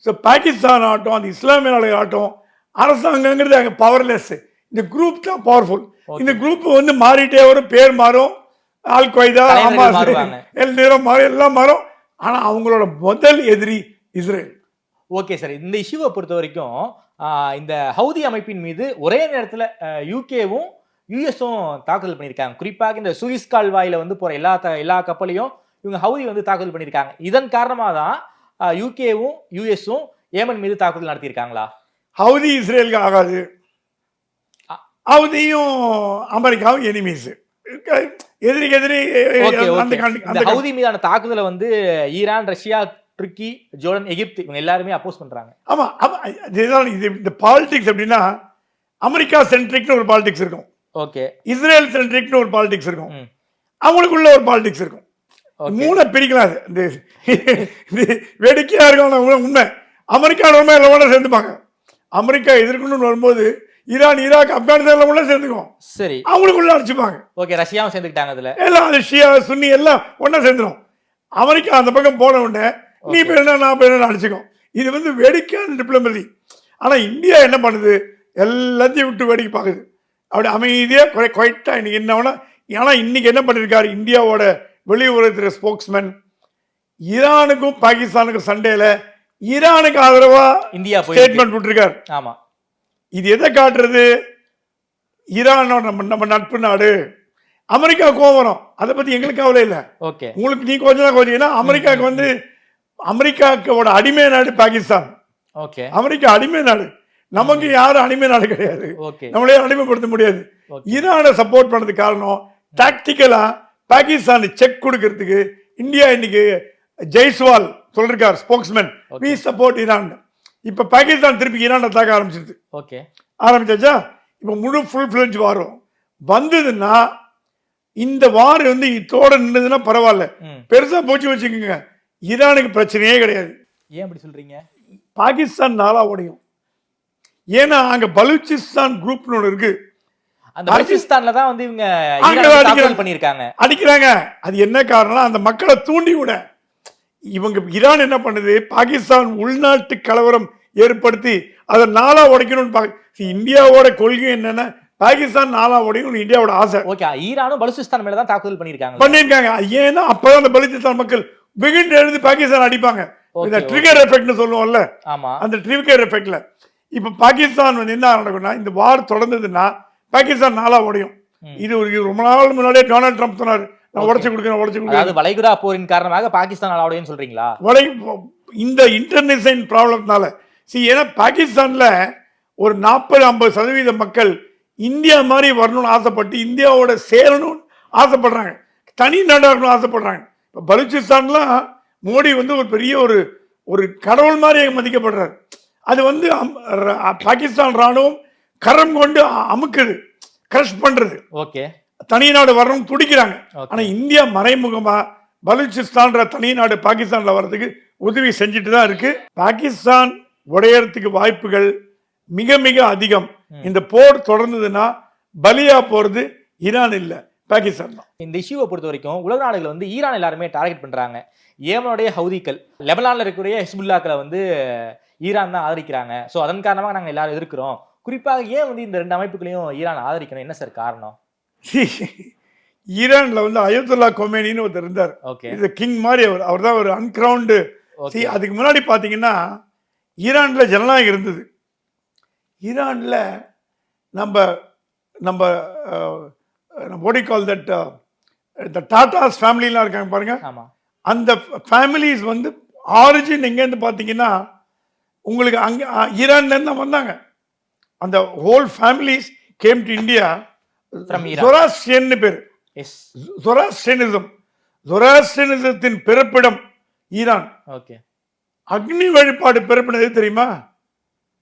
ஸோ பாகிஸ்தான் ஆகட்டும், அந்த இஸ்லாமிய நாடு ஆகட்டும், அரசாங்கங்கிறது அங்கே பவர்லெஸ். இந்த குரூப் தான் பவர்ஃபுல். இந்த குரூப் வந்து மாறிட்டே வரும், பேர் மாறும், ஆல் கொய்தா, நிறம் மாறும், எல்லாம் மாறும். ஆனா அவங்களோட முதல் எதிரி இஸ்ரேல். ஓகே சார், இந்த இஷ்யூவை பொறுத்த வரைக்கும் இந்த ஹவுதி அமைப்பின் மீது ஒரே நேரத்தில் யூகேவும் யூஎஸும் தாக்குதல் பண்ணியிருக்காங்க. குறிப்பாக இந்த சுயிஸ் கால்வாயில வந்து போற எல்லா கப்பலையும் இவங்க ஹவுதி வந்து தாக்குதல் பண்ணியிருக்காங்க. இதன் காரணமாக தான் யூகேவும் யூஎஸும் ஏமன் மீது தாக்குதல் நடத்தியிருக்காங்களா? ஹவுதி இஸ்ரேலுக்கு ஆகாது, ஹவுதியும் அமெரிக்காவும் எனிமீஸ், எதிரிக்கு எதிரி. அந்த ஹவுதி மீதான தாக்குதலை வந்து ஈரான், ரஷ்யா, துருக்கி, ஜோர்டன், எகிப்து இவங்க எல்லாருமே அப்போஸ் பண்றாங்க. ஆமா, இந்த பாலிடிக்ஸ் எப்படின்னா, அமெரிக்கா சென்ட்ரிக்னு ஒரு பாலிடிக்ஸ் இருக்கும், ஓகே, இஸ்ரேல் சென்ட்ரிக்னு ஒரு பாலிடிக்ஸ் இருக்கும், அவங்களுக்குள்ள ஒரு பாலிடிக்ஸ் இருக்கும். மூணை பிரிக்கலாம். வேடிக்கையா இருக்கும் உண்மை. அமெரிக்கா ரொம்ப எல்லாம் சேர்ந்துப்பாங்க. அமெரிக்கா எதிர்க்கணும்னு வரும்போது ஈரான், ஈராக், ஆப்கானிஸ்தான் உள்ள சேர்ந்துக்கும். சரி, அவங்களுக்குள்ள அடிச்சுப்பாங்க. ஓகே, ரஷ்யாவும் சேர்ந்துக்கிட்டாங்க. அதுல எல்லாம் அது ஷியா சுன்னி எல்லாம் ஒன்னா சேர்ந்துடும். அமெரிக்கா அந்த பக்கம் போன உடனே நீ பேருனா நான் பேருனா அடிச்சுக்கும். இது வந்து வேடிக்கையான டிப்ளமசி. ஆனா இந்தியா என்ன பண்ணுது, எல்லாத்தையும் விட்டு வேடிக்கை பார்க்குது. அப்படி அமைதியா குவைட்டா இன்னைக்கு என்ன வேணா. ஆனா இன்னைக்கு என்ன பண்ணிருக்காரு இந்தியாவோட வெளியுறவுத்துறை ஸ்போக்ஸ்மேன், ஈரானுக்கும் பாகிஸ்தானுக்கும் சண்டையில ஈரானுக்கு ஆதரவா இந்தியா ஸ்டேட்மெண்ட் விட்டுருக்காரு. ஆமா, இது எதை காட்டுறது? ஈரானோட நம்ம நட்பு நாடு. அமெரிக்கா கோவம் வரும், அதை பத்தி எங்களுக்கு கவலை இல்லை. ஓகே, உங்களுக்கு நீ கொஞ்சம் தான் கொஞ்சம். அமெரிக்காவுக்கு வந்து அமெரிக்காவோட அடிமை நாடு பாகிஸ்தான். ஓகே, அமெரிக்கா அடிமை நாடு, நமக்கு யாரும் அடிமை நாடு கிடையாது, நம்மளே அடிமைப்படுத்த முடியாது. ஈரானை சப்போர்ட் பண்ணது காரணம் டாக்டிக்கலா பாகிஸ்தான் செக் கொடுக்கறதுக்கு இந்தியா இன்னைக்கு ஜெய்ஸ்வால் சொல்லிருக்கார் ஸ்போக்ஸ்மேன், வி சப்போர்ட் ஈரான். இப்ப பாகிஸ்தான் திருப்பி ஈரானை தாக்க ஆரம்பிச்சிருது. ஓகே, ஆரம்பிச்சாச்சா? இப்ப முழு ஃபுல் ஃபிளெஜ் வாரம் வந்ததுன்னா, இந்த வார் வந்து இதோட நின்றதுன்னா பரவாயில்ல, பெருசா போச்சு வச்சுக்கோங்க, ஈரானுக்கு பிரச்சனையே கிடையாது. ஏன் அப்படி சொல்றீங்க? பாகிஸ்தான் நாளா உடையும். ஏன்னா அங்க பலூச்சிஸ்தான் குரூப்னு ஒன்று இருக்கு. அந்த பலூச்சிஸ்தான்ல தான் வந்து இவங்க அடிக்கிறாங்க. அது என்ன காரணம்? அந்த மக்களை தூண்டி விட இவங்க ஈரான் என்ன பண்ணுது, பாகிஸ்தான் உள்நாட்டு கலவரம் ஏற்படுத்தி அதை நாளா உடைக்கணும்னு இந்தியாவோட கொள்கை என்னன்னா பாகிஸ்தான் 4 உடையும் இந்தியாவோட ஆசை. ஓகே, ஈரானும் பலுசிஸ்தான் மேல தான் தாக்குதல் பண்ணிருக்காங்க. ஏன்னா அப்பதான் அந்த பலுச்சிஸ்தான் மக்கள் வெகுண்டு எழுதி பாகிஸ்தான் அடிப்பாங்க. இந்த ட்ரிகர் எஃபெக்ட்னு சொல்லுவோம்ல, அந்த ட்ரிகர் எஃபெக்ட்ல இப்ப பாகிஸ்தான் வந்து என்ன நடக்கும்னா, இந்த வார் தொடர்ந்ததுன்னா பாகிஸ்தான் 4 உடையும். இது ஒரு ரொம்ப நாள் முன்னாடியே டொனால்ட் ட்ரம்ப் சொன்னார், நான் உடைச்சு கொடுக்கிறேன். அதாவது வளைகுடா போரின் காரணமாக பாகிஸ்தான் 4 உடையும் சொல்றீங்களா? இந்த இன்டர்நேஷனல் ப்ராப்ளம்னால ஏன்னா பாகிஸ்தான்ல ஒரு 40-50% மக்கள் இந்தியா மாதிரி வரணும்னு ஆசைப்பட்டு இந்தியாவோட சேரணும்னு ஆசைப்படுறாங்க, தனி நாடாக ஆசைப்படுறாங்க. இப்போ பலுச்சிஸ்தான்லாம் மோடி வந்து ஒரு பெரிய ஒரு கடவுள் மாதிரி மதிக்கப்படுறாரு. அது வந்து பாகிஸ்தான் ராணுவம் கரம் கொண்டு அமுக்குது, கிரஷ் பண்றது. ஓகே, தனி நாடு வரணும் துடிக்கிறாங்க. ஆனா இந்தியா மறைமுகமா பலுச்சிஸ்தான் தனி நாடு பாகிஸ்தான்ல வர்றதுக்கு உதவி செஞ்சுட்டு தான் இருக்கு. பாகிஸ்தான் உடையறதுக்கு வாய்ப்புகள் மிக மிக அதிகம். இந்த போர் தொடர்ந்ததுன்னா பலியா போறது ஈரான் இல்ல, பாகிஸ்தான் தான். இந்த இஷ்யூவை பொறுத்த வரைக்கும் உலக நாடுகள் வந்து ஈரான் எல்லாருமே டார்கெட் பண்றாங்க. ஏமனுடைய ஹவுதிகள், லெபனான்ல இருக்கக்கூடிய ஹிஸ்புல்லாக்களை வந்து ஈரான் தான் ஆதரிக்கிறாங்க. ஸோ அதன் காரணமாக நாங்கள் எல்லாரும் எதிர்க்கிறோம். குறிப்பாக ஏன் வந்து இந்த 2 அமைப்புகளையும் ஈரான் ஆதரிக்கணும், என்ன சார் காரணம்? ஈரான்ல வந்து அயத்துல்லா கொமேனின்னு ஒருத்தர் இருந்தார். இது கிங் மாதிரி, அவர் தான் ஒரு அன்கிரவுண்டு. அதுக்கு முன்னாடி பாத்தீங்கன்னா ஈரான்ல ஜனநாயகம் இருந்தது. ஈரான்ல நம்ம நம்ம what do you call that, the Tatas ஃபேமிலிலாம் இருக்காங்க பாருங்க. அந்த ஃபேமிலிஸ் வந்து ஆரிஜின் எங்கேருந்து பார்த்தீங்கன்னா உங்களுக்கு அங்கே ஈரான்லேருந்து தான் வந்தாங்க. அந்த whole families came to India. Zoroastrian பேர், ஜொராஸ்ட்ரியனிசத்தின் பிறப்பிடம் ஈரான். அக்னி வழிபாடு பிறப்பினது தெரியுமா?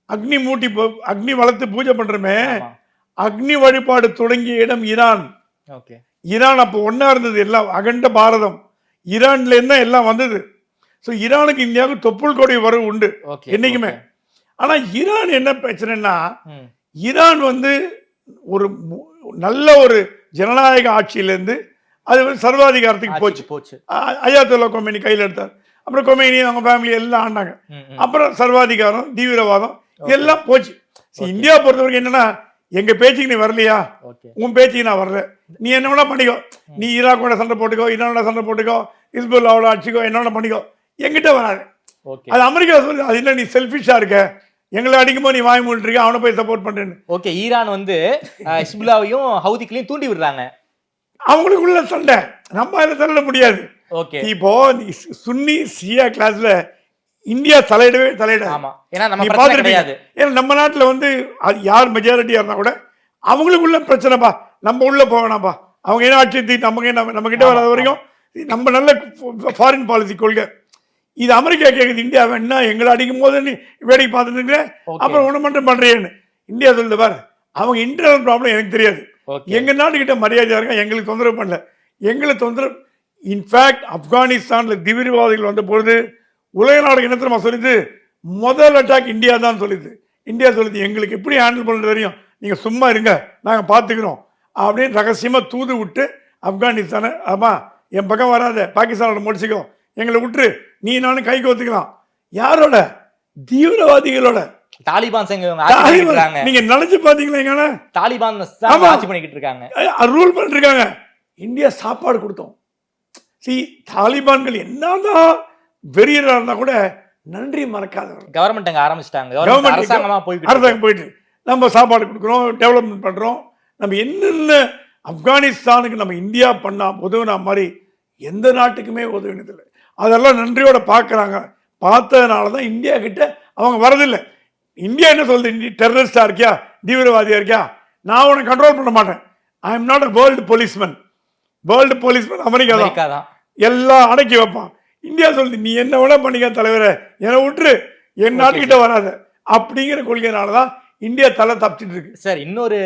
அக்னி வளர்த்து பூஜை பண்றமே, அக்னி வழிபாடு தொடங்கிய இடம் ஈரான். ஈரான் அப்போ ஒன்னா இருந்தது, எல்லாம் அகண்ட பாரதம் ஈரான்ல இருந்தா எல்லாம் வந்தது. ஸோ ஈரானுக்கு இந்தியாவுக்கு தொப்புள் கொடி வரவு உண்டு என்னைக்குமே. ஆனா ஈரான் என்ன பிரச்சனைன்னா, ஈரான் வந்து ஒரு நல்ல ஒரு ஜனநாயக ஆட்சியிலேருந்து அது வந்து சர்வாதிகாரத்துக்கு போச்சு. அயாத்துல்லா கொமேனி கையில் எடுத்தார். அப்புறம் கொமேனி அவங்க ஃபேமிலி எல்லாம் ஆண்டாங்க. அப்புறம் சர்வாதிகாரம், தீவிரவாதம் எல்லாம் போச்சு. இந்தியா பொறுத்த வரைக்கும் என்னன்னா, எங்க பேச்சுக்கு நீ வரலையா, உன் பேச்சுக்கு நான் வரல, நீ என்ன வேணா பண்ணிக்கோ, நீ ஈராக்கோட சண்டை போட்டுக்கோ, ஈரானோட சண்டை போட்டுக்கோ, ஹிஸ்புல்லாவோட அடிச்சுக்கோ, என்னோட பண்ணிக்கோ, எங்கிட்ட வராது. அது அமெரிக்கா சொல்லி, அது இல்லை நீ செல்ஃபிஷா இருக்க, எங்களை அடிக்கும்போது நீ வாய் மூடிட்டு இருக்க, அவனை போய் சப்போர்ட் பண்றேன்னு. ஓகே, ஈரான் வந்து ஹிஸ்புல்லாவையும் ஹவுதிகளையும் தூண்டி விடுறாங்க. அவங்களுக்குள்ள சண்டை நம்ம அதை தள்ள முடியாது. இப்போ சுன்னி ஷியா கிளாஸ்ல இந்தியா தலையிடவே ஏன்னா நம்ம நாட்டுல வந்து யார் மெஜாரிட்டியா இருந்தா கூட அவங்களுக்குள்ள பிரச்சனைப்பா, நம்ம உள்ள போவேனாப்பா, அவங்க என்ன ஆட்சி நம்ம கிட்ட வராத வரைக்கும் நம்ம நல்ல ஃபாரின் பாலிசி கொள்கை. இது அமெரிக்கா கேட்குது, இந்தியா வேணா எங்களை அடிக்கும் போது நீ வேடிக்கை பார்த்துட்டு அப்புறம் ஒண்ணு மட்டும் பண்றேன்னு இந்தியா சொல்லுது பாரு. அவங்க இன்டர்னல் ப்ராப்ளம் எனக்கு தெரியாது, எங்க நாட்டுக்கிட்ட மரியாதையா இருக்க, எங்களுக்கு தொந்தரவு பண்ணல, எங்களை தொந்தரவு. இன்ஃபேக்ட் ஆப்கானிஸ்தான்ல தீவிரவாதிகள் வந்த பொழுது உலக நாடு என்ன தெரியுமா சொல்லிது, முதல் அட்டாக் இந்தியா தான் சொல்லிது. இந்தியா சொல்லிது எங்களுக்கு எப்படி ஹேண்டில் பண்ண தெரியும், நீங்க சும்மா இருங்க, நாங்க பாத்துக்கிறோம் அப்படின்னு ரகசியமா தூது விட்டு ஆப்கானிஸ்தான, ஆமா என் பக்கம் வராத, பாகிஸ்தானோட முடிச்சுக்கோ, எங்களை விட்டுரு, நீ நானும் கை கோத்துக்கலாம். யாரோட? தீவிரவாதிகளோட. தாலிபான் நீங்க நினைச்சு பாத்தீங்களா? தாலிபான் ஆட்சி பண்ணிக்கிட்டு இருக்காங்க, ரூல் பண்ணிட்டு இருக்காங்க. இந்தியா சாப்பாடு கொடுத்தோம். தாலிபான்கள் என்னதான் வெறியரா இருந்தா கூட நன்றி மறக்காதவர். கவர்மெண்ட் அங்க ஆரம்பிச்சிட்டாங்க, அரசாங்கம் போயிட்டு நம்ம சாப்பாடு கொடுக்குறோம், டெவலப்மெண்ட் பண்றோம். நம்ம என்னென்ன ஆப்கானிஸ்தானுக்கு நம்ம இந்தியா பண்ணா உதவினா மாதிரி எந்த நாட்டுக்குமே உதவினதில்லை. அதெல்லாம் நன்றியோட பார்க்குறாங்க. பார்த்ததுனாலதான் இந்தியா கிட்ட அவங்க வரதில்லை. இந்தியா என்ன சொல்லுது, நீ டெரரிஸ்டா இருக்கியா, தீவிரவாதியா இருக்கியா, நான் உன்னை கண்ட்ரோல் பண்ண மாட்டேன். I am not a world policeman. World policeman America தான், எல்லாம் அடக்கி வைப்பான். இந்தியா சொல்லுது, நீ என்ன வேணா பண்ணிக்க தலைவரை, என்னை விட்டுரு, என் நாட்டுக்கிட்ட வராத அப்படிங்கிற கொள்கையினாலதான் இந்தியா தலை தப்பிச்சிட்டு இருக்கு. சார், இன்னொரு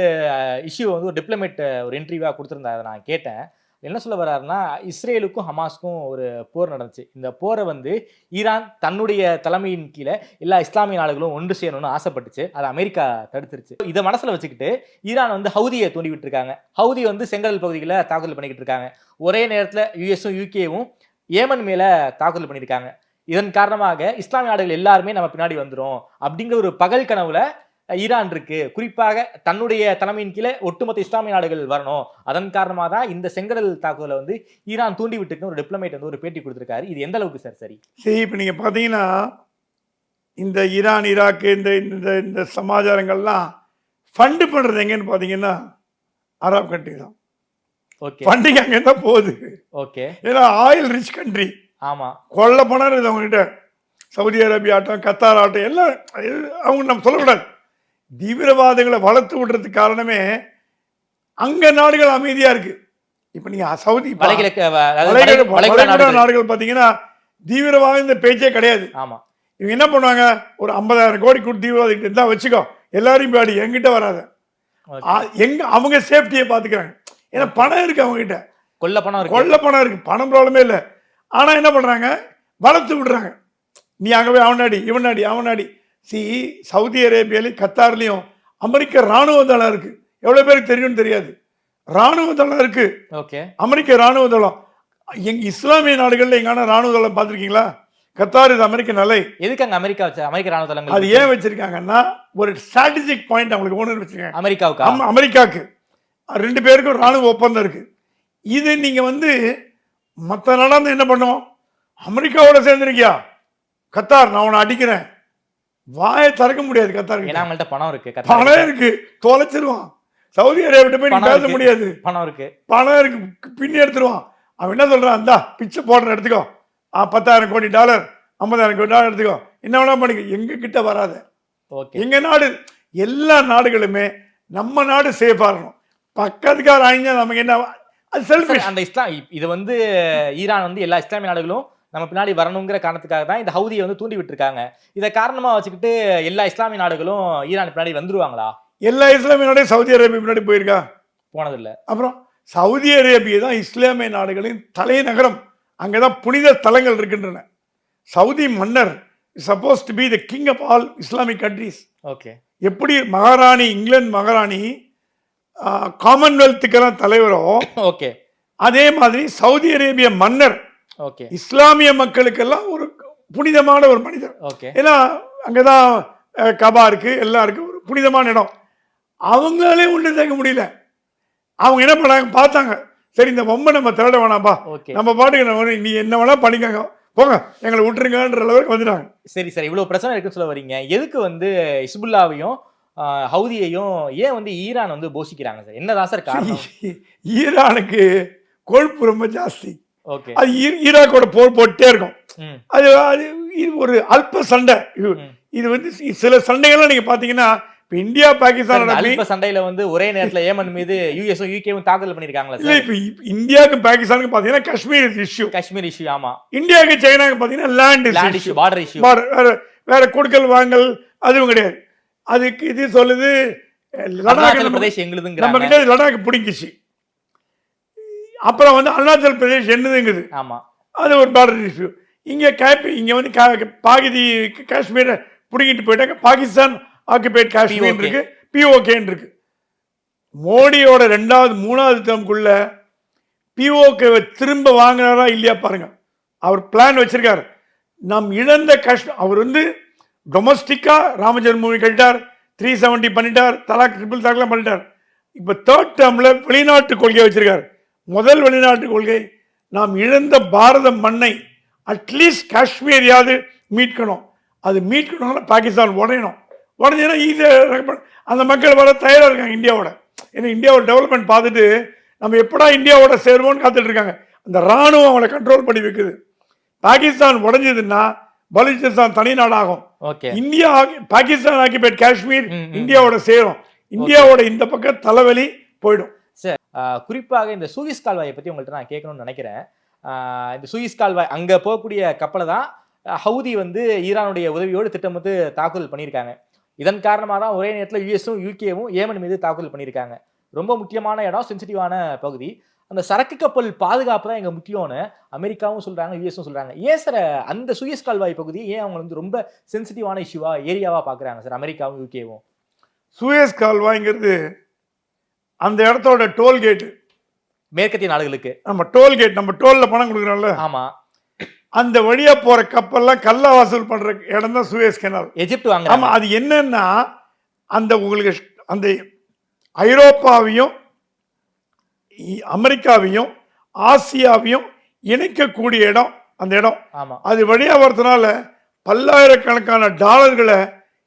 இஷ்யூ வந்து ஒரு டிப்ளமேட் ஒரு இன்டர்வியூவா கொடுத்துருந்தா, அதை நான் கேட்டேன். என்ன சொல்ல வர்றாருன்னா, இஸ்ரேலுக்கும் ஹமாஸ்க்கும் ஒரு போர் நடந்துச்சு. இந்த போரை வந்து ஈரான் தன்னுடைய தலைமையின் கீழே எல்லா இஸ்லாமிய நாடுகளும் ஒன்று சேரணும்னு ஆசைப்பட்டுச்சு. அதை அமெரிக்கா தடுத்துருச்சு. இதை மனசுல வச்சுக்கிட்டு ஈரான் வந்து ஹவுதியை தூண்டி விட்டு இருக்காங்க. ஹவுதி வந்து செங்கடல் பகுதியில் தாக்குதல் பண்ணிக்கிட்டு இருக்காங்க. ஒரே நேரத்தில் யுஎஸும் யூகேவும் ஏமன் மேல தாக்குதல் பண்ணியிருக்காங்க. இதன் காரணமாக இஸ்லாமிய நாடுகள் எல்லாருமே நம்ம பின்னாடி வந்துடும் அப்படிங்கிற ஒரு பகல் கனவுல ஈரான் இருக்கு, குறிப்பாக தன்னுடைய தலைமையின் கீழே ஒட்டுமொத்த இஸ்லாமிய நாடுகள் வரணும், அதன் காரணமாக தான் இந்த செங்கடல் தாக்குதலை வந்து ஈரான் தூண்டி விட்டுக்கு ஒரு டிப்ளமேட் வந்து ஒரு பேட்டி கொடுத்திருக்காரு. இது எந்த அளவுக்கு சார் சரி? சரி, இப்போ நீங்க பாத்தீங்கன்னா இந்த ஈரான் ஈராக்கு இந்த இந்த இந்த சமாச்சாரங்கள்லாம் ஃபண்டு பண்றது எங்கன்னு பாத்தீங்கன்னா அரப் கண்ட்ரி தான். ஓகே ஃபண்டிங் அங்கே தான் போகுது. ஓகே ஏன்னா ஆயில் ரிச் கண்ட்ரி, ஆமா கொள்ள பணம் இருக்குது அவங்ககிட்ட. சவுதி அரேபியா ஆட்டம், கத்தார் ஆட்டம் எல்லாம் அவங்க நம்ம சொல்லக்கூடாது. தீவிரவாதங்களை வளர்த்து விடுறதுக்கு காரணமே அங்க நாடுகள் அமைதியா இருக்கு. இப்ப நீங்க சவுதி வளைகுடா நாடுகள் பாத்தீங்கன்னா தீவிரவாதம் இந்த பேச்சே கிடையாது. ஆமா, இவங்க என்ன பண்ணுவாங்க, ஒரு 50,000 கோடி கொடுத்து தீவிரவாதிகிட்ட இருந்தா வச்சுக்கோ, எல்லாரையும் பாடி எங்கிட்ட வராத, எங்க அவங்க சேஃப்டியை பாத்துக்கிறாங்க. ஏன்னா பணம் இருக்கு அவங்க கிட்ட, கொள்ள பணம் இருக்கு, பணம் ப்ராப்ளமே இல்லை. ஆனா என்ன பண்றாங்க, வளர்த்து விடுறாங்க. நீ அங்கே போய் அவனாடி இவனாடி அவனாடி. சவுதி அரேபியாலையும் கத்தார்லையும் அமெரிக்க ராணுவ தளம் இருக்கு. எவ்வளவு பேருக்கு தெரியும்னு தெரியாது. ராணுவ தளம் இருக்கு, அமெரிக்க ராணுவ தளம். எங்க இஸ்லாமிய நாடுகள்ல எங்கான ராணுவ தளம் பார்த்திருக்கீங்களா? கத்தார் இது அமெரிக்க நிலை. எதுக்கு அங்க அமெரிக்க ராணுவ தளங்கள் அது ஏன் வச்சிருக்காங்கன்னா ஒரு ஸ்ட்ராட்டஜிக் பாயிண்ட் அவங்களுக்கு ஒன்று வச்சிருக்காங்க. அமெரிக்காவுக்கு 2 பேருக்கும் ராணுவ ஒப்பந்தம் இருக்கு. இது நீங்க வந்து மற்ற நடந்து என்ன பண்ணுவோம், அமெரிக்காவோட சேர்ந்துருக்கியா கத்தார், நான் உன்னை அடிக்கிறேன், வாயை திறக்க முடியாது. கத்தார் பணம் இருக்கு, தொலைச்சிருவான். சவுதி அரேபியா போய் பேச முடியாது, பணம் இருக்கு, பின்னி எடுத்துருவான். அவன் என்ன சொல்றான், அந்த பிச்சை போடுற எடுத்துக்கோ, $10,000 கோடி, $50,000 கோடி எடுத்துக்கோ, என்ன வேணா பண்ணிக்க, எங்க கிட்ட வராத. எங்க நாடு, எல்லா நாடுகளுமே நம்ம நாடு சேஃபா இருக்கணும். பக்கத்துக்கார அழிஞ்சா நமக்கு என்ன, அது செல்ஃபிஷ். அந்த இஸ்லாம் இது வந்து ஈரான் வந்து எல்லா இஸ்லாமிய நாடுகளும் நம்ம பின்னாடி வரணுங்கிற காரணத்துக்காக தான் இந்த ஹவுதியை வந்து தூண்டி விட்டுருக்காங்க. இதை காரணமா வச்சுக்கிட்டு எல்லா இஸ்லாமிய நாடுகளும் ஈரான் பின்னாடி வந்துருவாங்களா? எல்லா இஸ்லாமிய நாடும் சவுதி அரேபியா பின்னாடி போயிருக்கா? போனதில்ல. அப்புறம் சவுதி அரேபியா தான் இஸ்லாமிய நாடுகளின் தலைநகரம். அங்கதான் புனித தலங்கள் இருக்கின்றன. சவுதி மன்னர் supposed to be the king of all Islamic countries. Okay, எப்படி மகாராணி, இங்கிலாந்து மகாராணி காமன்வெல்த்துக்கெல்லாம் தலைவரோ, ஓகே, அதே மாதிரி சவுதி அரேபிய மன்னர் இஸ்லாமிய மக்களுக்கெல்லாம் ஒரு புனிதமான ஒரு மனிதர். ஏன்னா அங்கதான் கபா இருக்கு, எல்லாம் இருக்கு, ஒரு புனிதமான இடம். அவங்களாலே ஒன்று சேர்க்க முடியல. அவங்க என்ன பண்ணாங்க, பார்த்தாங்க, சரி இந்த பொம்மை நம்ம திருட வேணாம்பா, நம்ம பாட்டுக்கு நீ என்ன வேணா பண்ணிக்காங்க, போங்க எங்களை விட்டுருங்கன்ற அளவுக்கு வந்துட்டாங்க. சரி சார், இவ்வளவு பிரச்சனை இருக்குன்னு சொல்ல வரீங்க. எதுக்கு வந்து ஹிஸ்புல்லாவையும் ஹவுதியையும் ஏன் வந்து ஈரான் வந்து போஷிக்கிறாங்க சார்? என்னதான் சார் காரணம்? ஈரானுக்கு கொழுப்பு ரொம்ப ஜாஸ்தி. அது ஈராக்கோட போர் போட்டே இருக்கும். அது இது ஒரு அல்ப சண்டை. இது வந்து சில சண்டைகள்லாம் நீங்க பாத்தீங்கன்னா இப்ப இந்தியா பாகிஸ்தான் அல்ப சண்டையில வந்து ஒரே நேரத்துல ஏமன் மீது யுஎஸும் யூகேவும் தாக்குதல் பண்ணிருக்காங்களா? இல்ல, இப்ப இந்தியாவுக்கும் பாகிஸ்தானுக்கும் பாத்தீங்கன்னா காஷ்மீர் இஷ்யூ. ஆமா, இந்தியாவுக்கு சைனாக்கு பாத்தீங்கன்னா லேண்ட் இஷ்யூ, பார்டர் இஷ்யூ. வேற கொடுக்கல் வாங்கல் அதுவும் கிடையாது. அதுக்கு இது சொல்லுது லடாக் நம்ம கிட்ட லடாக் பிடிங்கிச்சு. அப்புறம் வந்து அருணாச்சல் பிரதேஷ் என்னதுங்குது. ஆமா, அது ஒரு பார்டர் இஷ்யூ. இங்க வந்து பாகிதி காஷ்மீரை பிடிங்கிட்டு போயிட்டாங்க. பாகிஸ்தான் ஆக்குபைட் காஷ்மீர் இருக்கு, பிஓகேன்னு இருக்கு. மோடியோட 2வது 3வது டேர்முக்குள்ள பிஓகே திரும்ப வாங்கினாரா இல்லையா பாருங்க. அவர் பிளான் வச்சிருக்காரு. நாம் இழந்த காஷ்மீர், அவர் வந்து டொமஸ்டிக்கா ராம ஜென்மபூமி கட்டிட்டார், 370 பண்ணிட்டார், தலாக் ட்ரிபிள் தலாக்லாம் பண்ணிட்டார். இப்ப 3rd டேர்ம்ல வெளிநாட்டு கொள்கை வச்சிருக்காரு. முதல் வெளிநாட்டு கொள்கை, நாம் இழந்த பாரத மண்ணை அட்லீஸ்ட் காஷ்மீரையாவது மீட்கணும். அது மீட்கணும்னா பாகிஸ்தான் உடையணும். உடனே ஈஸியாக அந்த மக்கள் வர தயாராக இருக்காங்க இந்தியாவோட. ஏன்னா இந்தியாவோட டெவலப்மெண்ட் பார்த்துட்டு நம்ம எப்படா இந்தியாவோட சேருவோம்னு காத்துட்டு இருக்காங்க. அந்த ராணுவம் அவங்களை கண்ட்ரோல் பண்ணி வைக்குது. பாகிஸ்தான் உடஞ்சதுன்னா பலுச்சிஸ்தான் தனி நாடாகும். இந்தியா பாகிஸ்தான் ஆக்கிபைட் காஷ்மீர் இந்தியாவோட சேரும். இந்தியாவோட இந்த பக்கம் தலைவலி போயிடும். சார், குறிப்பாக இந்த சூயிஸ் கால்வாயை பத்தி உங்கள்கிட்ட நான் கேட்கணும்னு நினைக்கிறேன். இந்த சூயிஸ் கால்வாய் அங்க போகக்கூடிய கப்பலை தான் ஹவுதி வந்து ஈரானுடைய உதவியோடு திட்டமிட்டு தாக்குதல் பண்ணியிருக்காங்க. இதன் காரணமாக தான் ஒரே நேரத்தில் யுஎஸும் யூகேவும் ஏமன் மீது தாக்குதல் பண்ணியிருக்காங்க. ரொம்ப முக்கியமான இடம், சென்சிட்டிவான பகுதி. அந்த சரக்கு கப்பல் பாதுகாப்பு தான் எங்க முக்கியம்னு அமெரிக்காவும் சொல்றாங்க, யுஎஸும் சொல்றாங்க. ஏன் சார் அந்த சூயஸ் கால்வாய் பகுதி ஏன் அவங்க வந்து ரொம்ப சென்சிட்டிவான இஷ்யூவா ஏரியாவா பாக்குறாங்க சார் அமெரிக்காவும் யூகேவும்? சூயஸ் கால்வாய்ங்கிறது அந்த இடத்தோட டோல்கேட். மேற்கத்திய நாடுகளுக்கு நம்ம டோல்கேட், நம்ம டோல்ல பணம் கொடுக்குறோம்ல, ஆமா, அந்த வழியா போற கப்பல்லாம் கள்ள வசூல் பண்ற இடம் தான் சூயஸ் கெனால். எஜிப்ட் வாங்க. ஆமா, அது என்னன்னா அந்த உங்களுக்கு அந்த ஐரோப்பாவையும் அமெரிக்காவையும் ஆசியாவையும் இணைக்கக்கூடிய இடம் அந்த இடம். ஆமா. அது வழியா வரதுனால பல்லாயிரக்கணக்கான டாலர்களை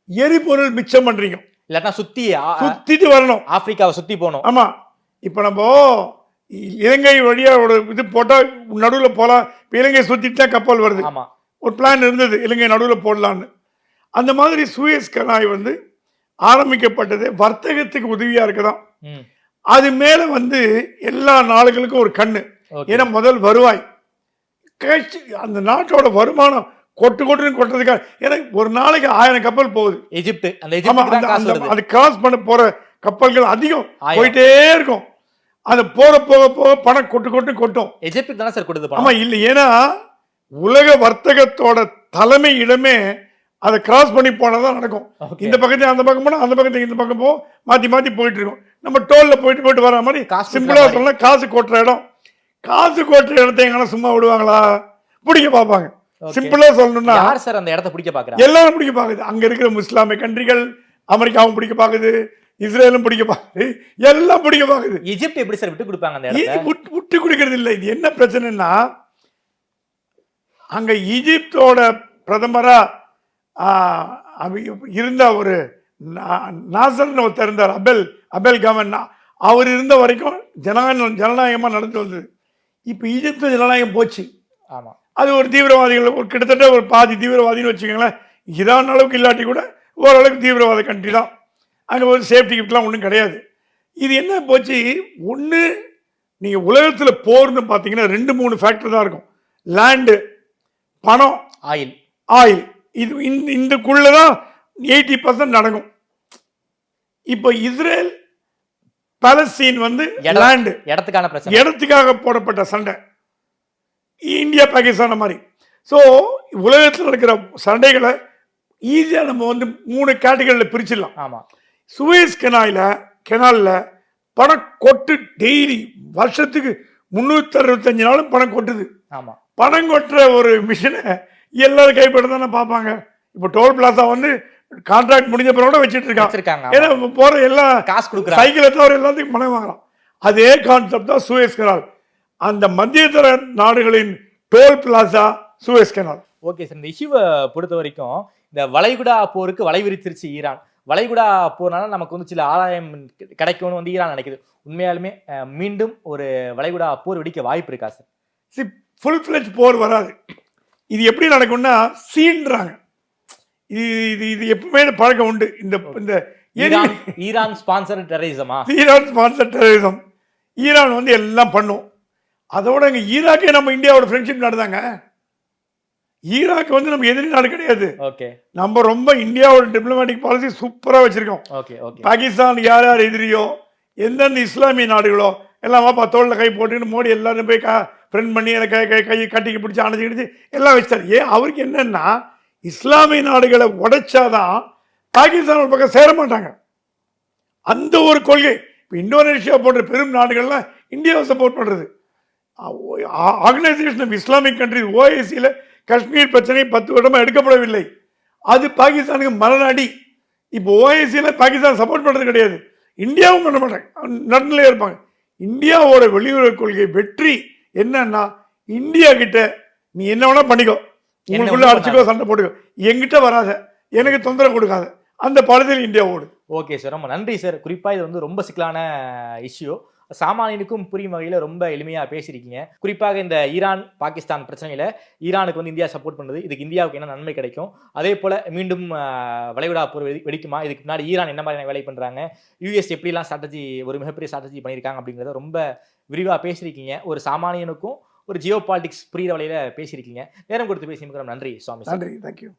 எரிபொருள் மிச்சம் பண்றீங்க. இல்லாட்டா சுத்திட்டு வரணும், ஆப்பிரிக்காவை சுத்தி போகணும். ஆமா. இப்ப நம்ம இலங்கை வழியா ஒரு இது போட்டா நடுவில் போலாம். இலங்கை சுத்திட்டு தான் கப்பல் வருது. ஆமா. ஒரு பிளான் இருந்தது இலங்கை நடுவில் போடலான்னு. அந்த மாதிரி சூயஸ் கனாய் வந்து ஆரம்பிக்கப்பட்டது வர்த்தகத்துக்கு உதவியா இருக்குதான். அது மேல வந்து எல்லா நாடுகளுக்கும் ஒரு கண்ணு. ஏன்னா முதல் வருவாய் அந்த நாட்டோட வருமானம் கொட்டுன்னு கொட்டுறதுக்காக. ஏன்னா ஒரு நாளைக்கு 1000 கப்பல் போகுது எஜிப்ட். அது கிராஸ் பண்ண போற கப்பல்கள் அதிகம் போயிட்டே இருக்கும். அது போக போக பணம் கொட்டும். எஜிப்ட் தானே சார் கொடுத்து. ஆமா, இல்ல, ஏன்னா உலக வர்த்தகத்தோட தலைமை இடமே அதை கிராஸ் பண்ணி போனதான் நடக்கும். இந்த பக்கத்தையும் அந்த பக்கம் போனா, அந்த பக்கத்தையும் இந்த பக்கம் மாத்தி போயிட்டு இருக்கும். நம்ம டோல்ல போயிட்டு வர மாதிரி சிம்பிளா சொன்னா காசு கொட்டுற இடம். காசு கொட்டுற இடத்த எங்கன்னா சும்மா விடுவாங்களா? பிடிக்க பார்ப்பாங்க. சிம்பிளா சொல்லணும்னா யார் சார் அந்த இடத்த பிடிக்க பாக்குறாங்க? எல்லாரும் பிடிக்க பாக்குது. அங்க இருக்கிற முஸ்லாமிய கண்ட்ரிகள், அமெரிக்காவும் பிடிக்க பாக்குது, இஸ்ரேலும் பிடிக்க பாக்குது, எல்லாம் பிடிக்க பாக்குது. எஜிப்ட் எப்படி சார் விட்டு கொடுப்பாங்க? அந்த இடத்தை விட்டு கொடுக்கறது இல்லை. இது என்ன பிரச்சனைன்னா, அங்க ஈஜிப்டோட பிரதமரா இருந்த ஒரு நாசர்னு ஒருத்தர் இருந்தார், அபெல் கவன். அவர் இருந்த வரைக்கும் ஜனநாயகமா நடந்து வந்தது. இப்ப ஈஜிப்து ஜனநாயகம் போச்சு. ஆமா. அது ஒரு தீவிரவாதிகள் ஒரு கிட்டத்தட்ட ஒரு பாதி தீவிரவாதின்னு வச்சுக்கோங்களேன். ஈரான் அளவுக்கு இல்லாட்டி கூட ஓரளவுக்கு தீவிரவாத கண்ட்ரி தான். அங்கே ஒரு சேஃப்டி கிஃப்ட்லாம் ஒன்றும் கிடையாது. இது என்ன போச்சு, ஒன்று நீங்கள் உலகத்தில் போர்னு பார்த்தீங்கன்னா 2-3 ஃபேக்டர் தான் இருக்கும். லேண்டு, பணம், ஆயில். இது இந்தக்குள்ளதான் 80% நடக்கும். இப்போ இஸ்ரேல் பாலஸ்தீன் வந்து லேண்டு, இடத்துக்காக போடப்பட்ட சண்டை. இந்தியா பாகிஸ்தான் மாதிரி. ஸோ உலகத்தில் இருக்கிற சண்டைகளை ஈஸியா நம்ம வந்து 3 கேட்டகரியில் பிரிச்சிடலாம். ஆமா. சுவேஸ் கெனால்ல பணம் கொட்டு டெய்லி வருஷத்துக்கு 365 நாளும் பணம் கொட்டுது. ஆமா. பணம் கொட்டுற ஒரு மிஷினை எல்லாரும் கைப்பற்ற தானே பார்ப்பாங்க. இப்போ டோல் பிளாசா வந்து கான்ட்ராக்ட் முடிஞ்ச பிறகு வச்சுட்டு இருக்காங்க. ஏன்னா போற எல்லாம் காசு கொடுக்குறாங்க, சைக்கிள் தவிர எல்லாத்துக்கும் பணம் வாங்கலாம். அதே கான்செப்ட் தான் சூயஸ் கெனால். அந்த மத்தியதர நாடுகளின் toll plaza Suez canal. Okay sir, இந்த இஷ்யூவை பொறுத்த வரைக்கும் இந்த வளைகுடா போருக்கு வலை விரிச்சிருச்சு ஈரான். வளைகுடா போனால நமக்கு வந்து சில ஆதாயம் கிடைக்கும்னு வந்து ஈரான் நினைக்குது. உண்மையாலுமே மீண்டும் ஒரு வளைகுடா போர் வெடிக்க வாய்ப்பு இருக்கா சார்? ஃபுல் ஃபிளெஜ் போர் வராது. இது எப்படி நடக்கும்னா சீன்றாங்க. இது எப்பவுமே பழக்கம் உண்டு. இந்த ஈரான் ஸ்பான்சர் டெரரிசமா? Iran sponsor terrorism. ஈரான் வந்து எல்லாம் பண்ணும். அதோட இங்க ஈராக்கே நம்ம இந்தியாவோட ஃப்ரெண்ட்ஷிப் நடந்தாங்க. ஈராக் வந்து நம்ம எதிரி நாடு கிடையாது. ஓகே. நம்ம ரொம்ப இந்தியாவோட டிப்ளமேட்டிக் பாலிசி சூப்பரா வச்சிருக்கோம். ஓகே. பாகிஸ்தான் யார் எதிரியோ, எந்தெந்த இஸ்லாமிய நாடுகளோ எல்லாம் தோல்ல கை போட்டுக்கிட்டு மோடி எல்லாரும் போய் ஃப்ரெண்ட் பண்ணி கை கட்டிக்கு பிடிச்சி அணைச்சிக்கிட்டு எல்லாம் வச்சார். ஏன் அவருக்கு என்னன்னா, இஸ்லாமிய நாடுகளை உடைச்சாதான் பாகிஸ்தான் ஒரு பக்கம் சேர மாட்டாங்க. அந்த ஒரு கொள்கை. இப்போ இந்தோனேஷியா போன்ற பெரும் நாடுகள்லாம் இந்தியாவை சப்போர்ட் பண்றது. ஆர்கனைசேஷன் ஆஃப் இஸ்லாமிக் கண்ட்ரிஸ் ஓஐசியில் காஷ்மீர் பிரச்சனை 10 வருடமா எடுக்கப்படவில்லை. அது பாகிஸ்தானுக்கு மரணாடி. இப்போ ஓஐசியில் பாகிஸ்தான் சப்போர்ட் பண்றது கிடையாது, இந்தியாவும் பண்ண மாட்டாங்க, நடுநிலையா இருப்பாங்க. இந்தியாவோட வெளியுறவு கொள்கை வெற்றி என்னன்னா, இந்தியா கிட்ட நீ என்ன வேணா பண்ணிக்கோ, உங்களுக்குள்ள அடிச்சுக்கோ, சண்டை போட்டுக்கோ, எங்கிட்ட வராத, எனக்கு தொந்தரவு கொடுக்காத, அந்த பாலிசியில் இந்தியா ஓடு. ஓகே சார், ரொம்ப நன்றி சார். குறிப்பா இது வந்து ரொம்ப சிக்கலான இஷ்யூ, சாமானியனுக்கும் புரியும் வகையில் ரொம்ப எளிமையாக பேசியிருக்கீங்க. குறிப்பாக இந்த ஈரான் பாகிஸ்தான் பிரச்சனையில் ஈரானுக்கு வந்து இந்தியா சப்போர்ட் பண்ணுறது, இதுக்கு இந்தியாவுக்கு என்ன நன்மை கிடைக்கும், அதே போல் மீண்டும் வளைகுடா போர் வெடிக்குமா, இதுக்கு முன்னாடி ஈரான் என்ன மாதிரியான வேலை பண்ணுறாங்க, யூஎஸ் எப்படிலாம் ஸ்ட்ராட்டஜி, ஒரு மிகப்பெரிய ஸ்ட்ராட்டஜி பண்ணியிருக்காங்க அப்படிங்கிறத ரொம்ப விரிவாக பேசியிருக்கீங்க. ஒரு சாமானியனுக்கும் ஒரு ஜியோ பாலிடிக்ஸ் புரிகிற வழியில் பேசியிருக்கீங்க. நேரம் கொடுத்து பேசியிருக்கிறோம். நன்றி சுவாமி. நன்றி, தேங்க்யூ.